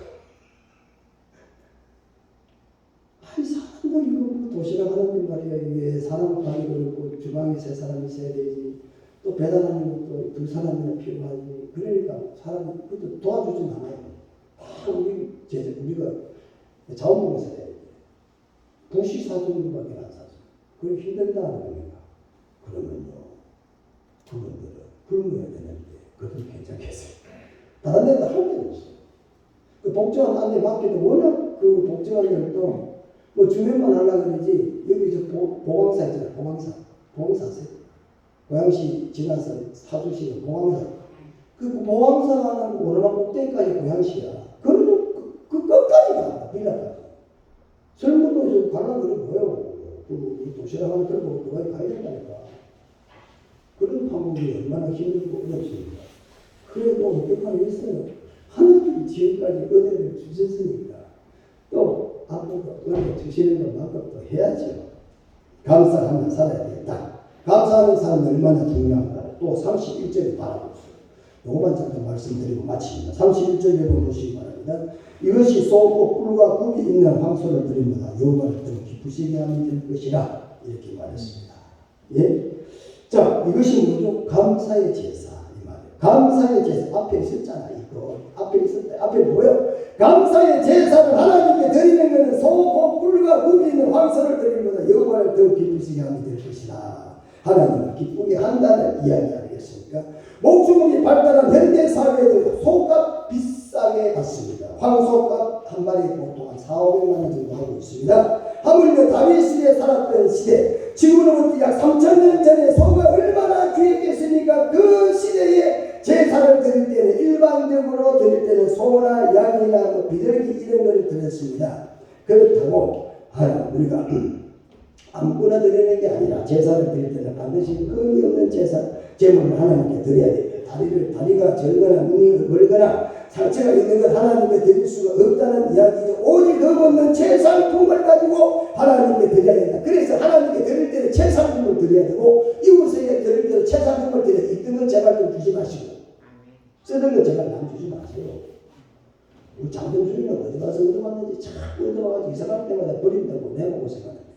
아니 사람들 이거 뭐 도시락 하는 말이야. 이게 사람 가기 그렇고 주방에 3사람이 있어야 되지. 또 배달하는 것도 2사람이나 필요하지. 그러니까 사람이 그것도 도와주진 않아요. 다 우리가 자원봉사해야 돼. 부시 사주님밖에 안 사줘. 그게 힘들다는 겁니다. 그러면요, 그분들은 굶어야 되는데 그것도 괜찮겠어요. 다른 데도 할 데가 없어요. 그 복지관 안에 맡기도 워낙 그 복지관들도 뭐 주면만 하려고 그러지 여기 저 보강사 있잖아요. 보강사 하세요. 고양시 지나서 사주시는 보강사. 그 보강사가 오르막 꼭대기까지 고양시야. 그러면 그 끝까지 가. 빌라까지. 설문도 좀 가려고 그래 보여. 그 도시락 하나 들고 그거에 가야 된다니까. 그런 방법이 얼마나 힘들고 어렵습니까? 그래도 어떡하면 있어요. 하나님이 지금까지 은혜를 주셨으니까 또 앞으로 은혜 주시는 것만큼 또 해야죠. 감사하며 살아야 되겠다. 감사하는 사람은 얼마나 중요한가. 또 31절에 바라보세요. 요거만 잠깐 말씀드리고 마칩니다. 31절에 보시기 바랍니다. 이것이 쏘고 꿀과 꿀이 있는 황소를 드립니다. 여호와를 더 기쁘시게 하면 될 것이라 이렇게 말했습니다. 예? 자, 이것이 뭐죠? 감사의 제사 이 말이에요. 감사의 제사 앞에 있었잖아. 이거 앞에 있었다. 앞에 뭐요? 감사의 제사를 하나님께 드리는 것은 소고 꿀과 꿀이 있는 황소를 드립니다. 여호와를 더 기쁘시게 하면 될 것이라. 하나님을 기쁘게 한다는 이야기 아니겠습니까? 목축물이 발달한 현대 사회에도 소값 비싸게 받습니다. 황소값 한 마리 보통 한 400~500만 원 정도 하고 있습니다. 하물며 다윗 시대에 살았던 시대, 지금으로부터 약 3000년 전에 소가 얼마나 귀했겠습니까? 그 시대에 제사를 드릴 때는 일반적으로 드릴 때는 소나 양이나 뭐 비둘기 이런 것을 드렸습니다. 그렇다고 우리가 아무거나 드리는 게 아니라 제사를 드릴 때는 반드시 흠이 없는 제물을 하나님께 드려야 돼요. 다리가 절거나 눈이 멀거나 상처가 있는 것 하나님께 드릴 수가 없다는 이야기죠. 오직 흠없는 최상품을 가지고 하나님께 드려야 된다. 그래서 하나님께 드릴 때는 최상품을 드려야 되고 이웃에게 드릴 때는 최상품을 드려야 돼요. 있던 건 제발 좀 주지 마시고 쓰던 건 제발 남 주지 마세요. 우리 장동준이는 어디 가서 얻어왔는지 자꾸 얻어와가지고 이사갈 때마다 버린다고 내보고 생각하는데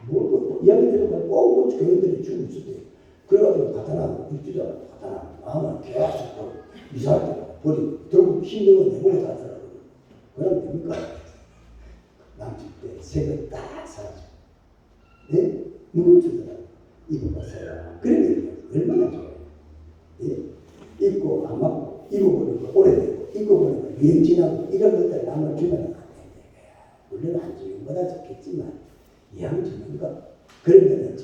뭘 이야기 들으면 꼭 교인들이 주고 있을 때 그래가지고 갖다 놔 물주자 갖다 놔 마음을 계속 이사할 때마다 버리고 결국 힘든 건 내보고 다 하더라고요. 그럼 됩니까? 남줄 때 색을 딱 사줘. 네? 누굴 주더라고. 입어보세요. 그런 게 얼마나 좋아요. 예? 입고 안 맞고 입어버리고 오래되고 입어버리고 유행 지나고 이런 것들 남을 주면 안 됩니다. 물론 안 주는 거다 좋겠지만 이왕 주는 거 그러면은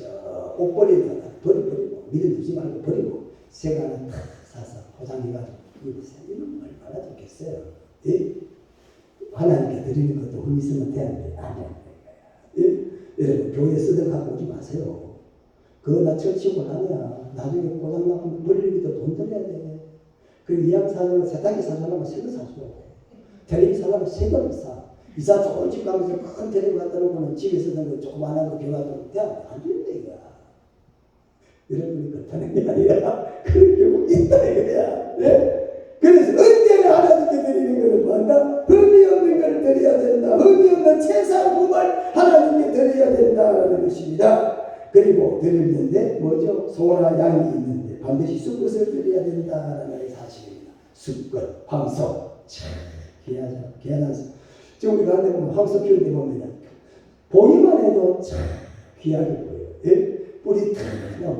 옷 버리다가 버리고 믿어주지 말고 버리고 새 하나 탁 사서 포장해가지고 이건 얼마나 좋겠어요. 예? 하나님께 드리는 것도 흠 있으면 되는데 안 되는 거야. 예? 여러분 교회 쓰던 갖고 오지 마세요. 그거 나 철치고 나냐. 나중에 고장나면 물리기도 돈 들여야 돼. 그리고 이왕 사려면 세탁기 사려면 새거 사줘야 돼. 텔레비 사려면 새 거를 사. 이사 좋은 집 가면서 큰 텔레비 갖다 놓고는 집에 쓰던 거 조그만한 거 교환하면 돼. 안 된다 이거야. 여러분이 그렇다는 게 아니라 그런 경우 있다 이거야. 네? 그래서 언제나 하나님께 드리는 것은 뭐다? 흠이 없는 것을 드려야 된다. 흠이 없는 최상품을 하나님께 드려야 된다는 것입니다. 그리고 드리는데 뭐죠? 소나 양이 있는데 반드시 숫것을 드려야 된다는 사실입니다. 숫것, 황소. 참 귀하죠. 귀한 지금 우리가 한데 보면 황소 키울 때 보면 보기만 해도 참 귀하게 보여요. 예? 뿌리 탁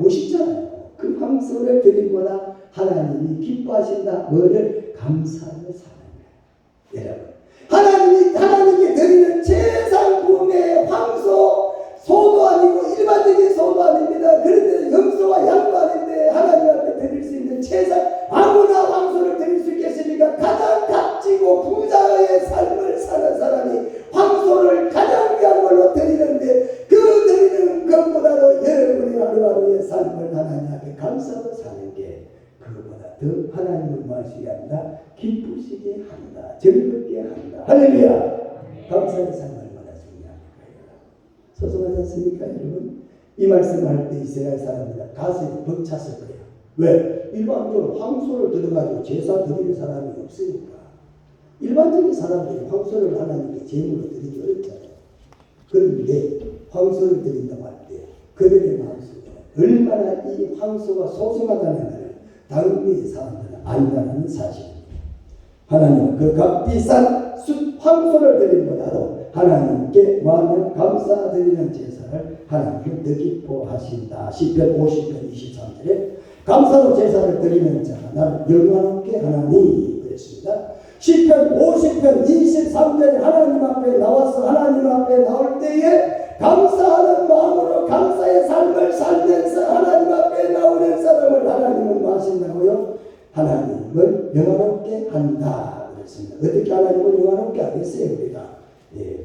멋있잖아요. 그 황소를 드리거나 하나님이 기뻐하신다. 뭐를? 감사를 사는 거예요. 여러분 하나님께 드리는 최상품의 황소 소도 아니고 일반적인 소도 아닙니다. 그런데 염소와 양도 아닌데 하나님 앞에 드릴 수 있는 최상 아무나 황소를 드릴 수 있겠습니까? 가장 값지고 부자의 삶을 사는 사람이 황소를 가장 귀한 걸로 드리는데 그 드리는 것보다도 여러분의 하루하루의 삶을 하나님 앞에 감사로 사는 게 그것보다 더 하나님을 마시게 한다. 기쁘시게 한다. 즐겁게 한다. 할렐루야. 감사의 삶을 얼마나 중요합니까? 소중하지 않습니까 여러분? 이 말씀을 할 때 이스라엘 사람들 가슴이 벅찼을 거예요. 왜? 일반적으로 황소를 들어가지고 제사 드리는 사람이 없으니까. 일반적인 사람들이 황소를 하나님께 제물로 드리기 어렵잖아요. 그런데 황소를 드린다고 할 때 그들의 마음속에 얼마나 이 황소가 소중하다는 것을 당대의 사람들은 안다는 사실입니다. 하나님은 그 값비싼 황소를 드림보다도 하나님께 마음에 감사드리는 제사를 하나님은 더 기뻐하신다. 시편 50편 23절에 감사로 제사를 드리는 자가 나를 영광롭게 하나니 그랬습니다. 시편 50편 23절에 하나님 앞에 나와서 하나님 앞에 나올 때에 감사하는 마음으로 감사의 삶을 살면서 하나님 앞에 나오는 사람을 하나님은 뭐 하신다고요? 하나님을 영화롭게 한다 그랬습니다. 어떻게 하나님을 영화롭게 하겠어요? 우리가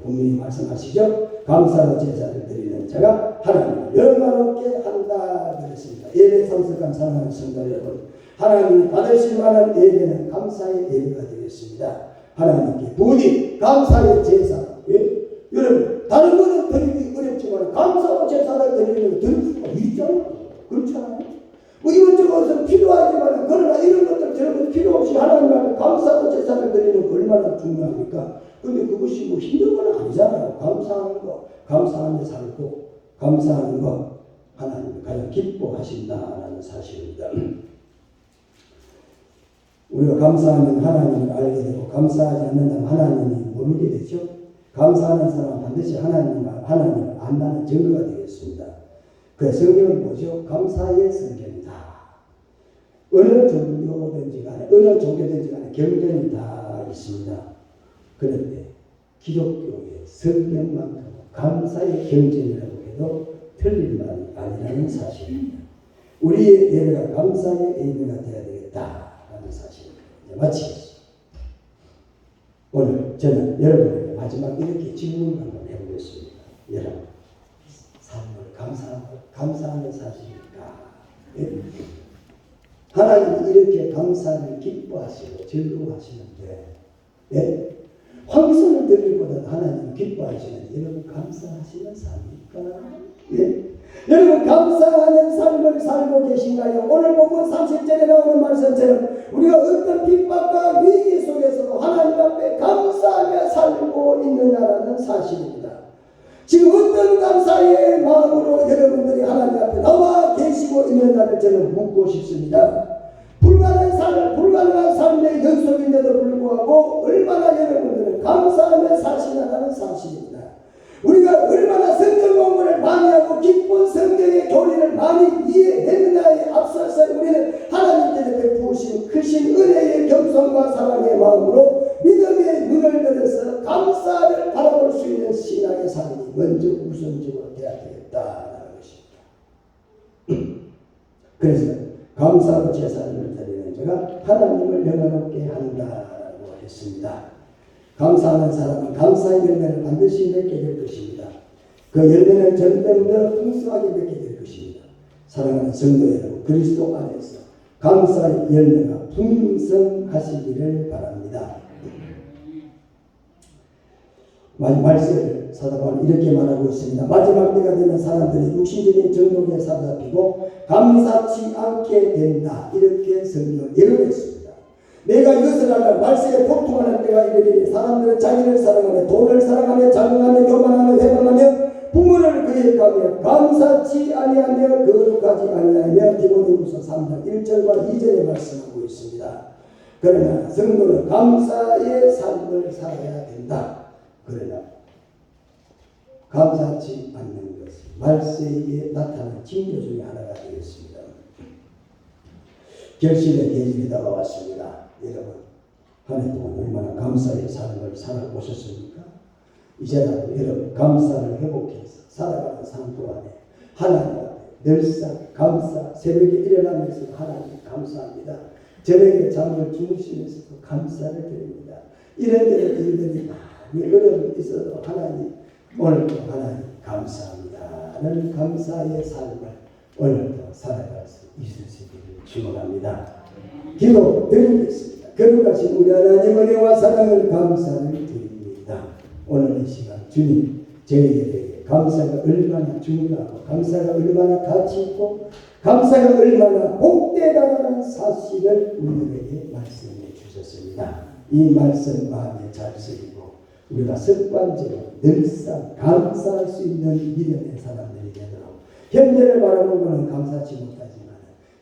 분명히 말씀하시죠. 감사로 제사를 드리는 자가 하나님을 영화롭게 한다 그랬습니다. 예배 참석한 사랑하는 성도 여러분, 하나님이 받으실 만한 예배는 감사의 예배가 되겠습니다. 하나님께 부디 감사의 제사. 여러분 다른 거는 드리기 어렵지만 감사로 제사를 드리는 드릴 수가 있잖아요. 그렇잖아요. 뭐 이것저것은 필요하지만 그러나 이런 것들 저런 것 필요 없이 하나님 앞에 감사로 제사를 드리는 거 얼마나 중요합니까? 근데 그것이 뭐 힘든 건 아니잖아요. 감사하는 거, 감사하며 살고 감사하는 거 하나님이 가장 기뻐하신다라는 사실입니다. 우리가 감사하면 하나님을 알게 되고 감사하지 않는다면 하나님이 모르게 되죠. 감사하는 사람은 반드시 하나님을 안다는 증거가 되겠습니다. 그 성경은 뭐죠? 감사의 성경이다. 어느 종교든지 간에 어느 종교든지 간에 경전이 다 있습니다. 그런데 기독교의 성경만큼 감사의 경전이라고 해도 틀린 말이 아니라는 사실입니다. 우리의 예배가 감사의 예배가 되어야 되겠다라는 사실입니다. 이제 마치겠습니다. 오늘 저는 여러분에게 마지막 이렇게 질문 한번 해보겠습니다. 여러분, 삶을 감사하는 사실입니까? 예? 하나님이 이렇게 감사를 기뻐하시고 즐거워하시는데, 예? 황소를 드리기보다 하나님 기뻐하시는데 여러분 감사하시는 삶입니까? 예? 여러분 감사하는 삶을 살고 계신가요? 오늘 본문 30절에 나오는 말씀처럼 우리가 어떤 핍박과 위기 속에서도 하나님 앞에 감사하며 살고 있느냐라는 사실입니다. 지금 어떤 감사의 마음으로 여러분들이 하나님 앞에 나와 계시고 있느냐를 저는 묻고 싶습니다. 불가능한 삶의 연속인데도 불구하고 얼마나 여러분들은 감사하며 사시나라는 사실입니다. 우리가 얼마나 성경 공부를 많이 하고 기쁜 성경의 교리를 많이 이해했느냐에 앞서서 우리는 하나님께서 베푸신 크신 은혜의 겸손과 사랑의 마음으로 믿음의 눈을 들어서 감사를 바라볼 수 있는 신앙의 삶이 먼저 우선적으로 되어야 되겠다는 것입니다. 그래서 감사로 제사를 드리는 자가 하나님을 영화롭게 한다고 했습니다. 감사하는 사람은 감사의 열매를 반드시 맺게 될 것입니다. 그 열매는 점점 더 풍성하게 맺게 될 것입니다. 사랑하는 성도 여러분, 그리스도 안에서 감사의 열매가 풍성하시기를 바랍니다. 말씀을 사도 바울은 이렇게 말하고 있습니다. 마지막 때가 되면 사람들이 육신적인 정욕에 사로잡히고 감사치 않게 된다. 이렇게 성경을 예언했습니다. 내가 이것을 알라 말세에 폭통하는 때가 이르리니 사람들은 자기를 사랑하며 돈을 사랑하며 자긍하며 교만하며 회방하며 부모를 거역하며 감사치 아니하며 거룩하지 아니하며 디모데후서 3장 1절과 2절에 말씀하고 있습니다. 그러나 성도는 감사의 삶을 살아야 된다. 그러나 감사치 않는 것은 말세에 나타난 징조 중에 하나가 되겠습니다. 결실의 계절이 다가왔습니다. 여러분, 한 해 동안 얼마나 감사의 삶을 살아보셨습니까? 이제라도 여러분 감사를 회복해서 살아가는 삶 동안에 하나님 앞에 늘상 감사, 새벽에 일어나면서 하나님 감사합니다. 저녁에 잠을 주무시면서도 감사를 드립니다. 이런저런 일들이 많이 어려움이 있어도 하나님 오늘도 하나님 감사합니다는 감사의 삶을 오늘도 살아갈 수 있으시기를 축원합니다. 기도 드리겠습니다. 거룩하신 우리 하나님 은혜와 사랑을 감사를 드립니다. 오늘 이 시간 주님 저희에게 감사가 얼마나 중요하고 감사가 얼마나 가치 있고 감사가 얼마나 복되다는 사실을 우리에게 말씀해 주셨습니다. 이 말씀 마음에 잘 새기고 우리가 습관적으로 늘상 감사할 수 있는 믿음의 사람들이 되도록 현재를 바라보고는 감사하지 못하지만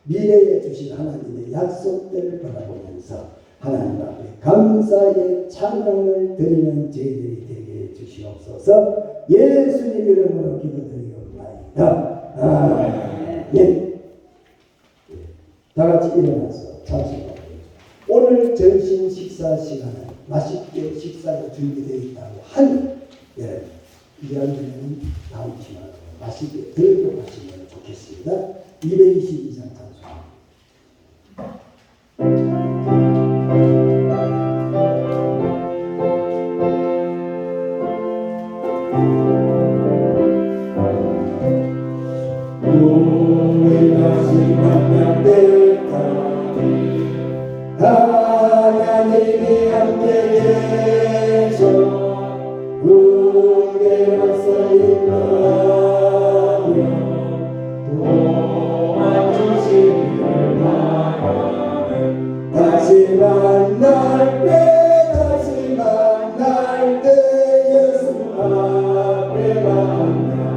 미래에 주신 하나님의 약속들을 바라보면서 하나님 앞에 감사의 찬양을 드리는 저희들이 되게 해주시옵소서. 예수님 이름으로 기도드리옵나이다. 아멘. 다 같이 일어나서 잠시 오늘 점심 식사 시간에 맛있게 식사가 준비되어 있다고 하니 이야기는 다음 시간에 맛있게 들고 가시면 좋겠습니다. 222장 찬송입니다. 우리 다시 만날 때까지 하나님이 함께 계셔 은혜로서 인도하며 도와주시기를 바라네. 다시 만날 때 예수 앞에 만날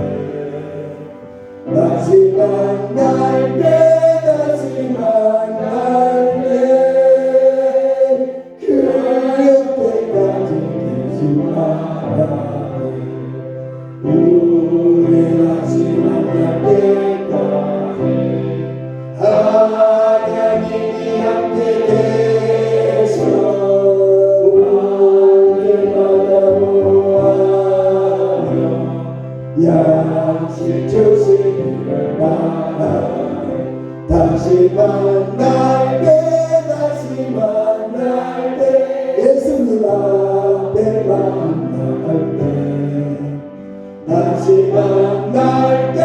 때 다시 만날 때 그때까지 계신 바람에 우리 다시 만날 때까지 하나님이 함께 계셔 오늘마다 보아하며 양식 주시기를 바라네. 다시 만날 때 예수님 앞에 만날 때 다시 만날 때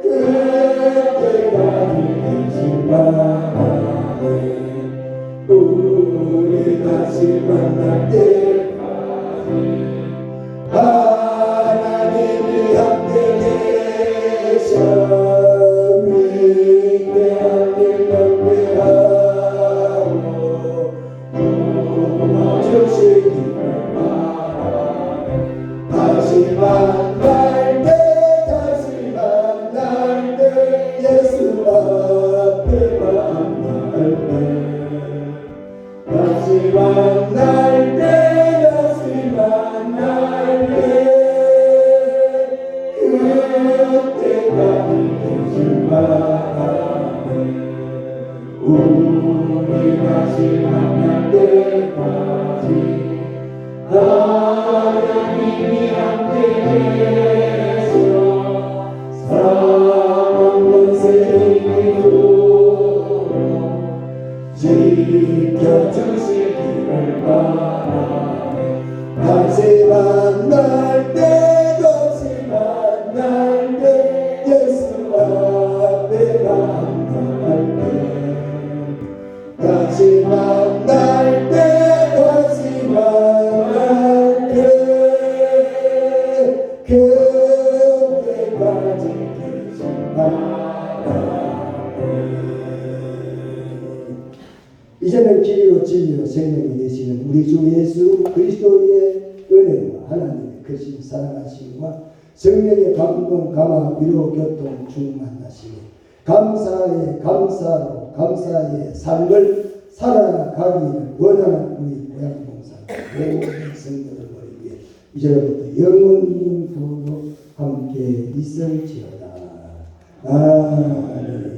그때까지 계신 바람에 우리 다시 만날 때까지 하나님이 함께 계셔 다시 만날 때 예수 앞에 만날 때 다시 만날 때 그때까지 계신 바람에 우리 다시 만날 때까지 하나님이 함께 계셔 사랑과 이제는 길이요 진리요 생명이 되시는 우리 주 예수 그리스도의 은혜와 하나님의 크신 사랑하심과 성령의 감동 감화 위로 교통 충만하시니 감사의 감사로 감사의 삶을 살아가기를 원하는 우리 고향봉사 모든 성도들 모이게 이제부터 영원토록 함께 있을지어다. 아멘.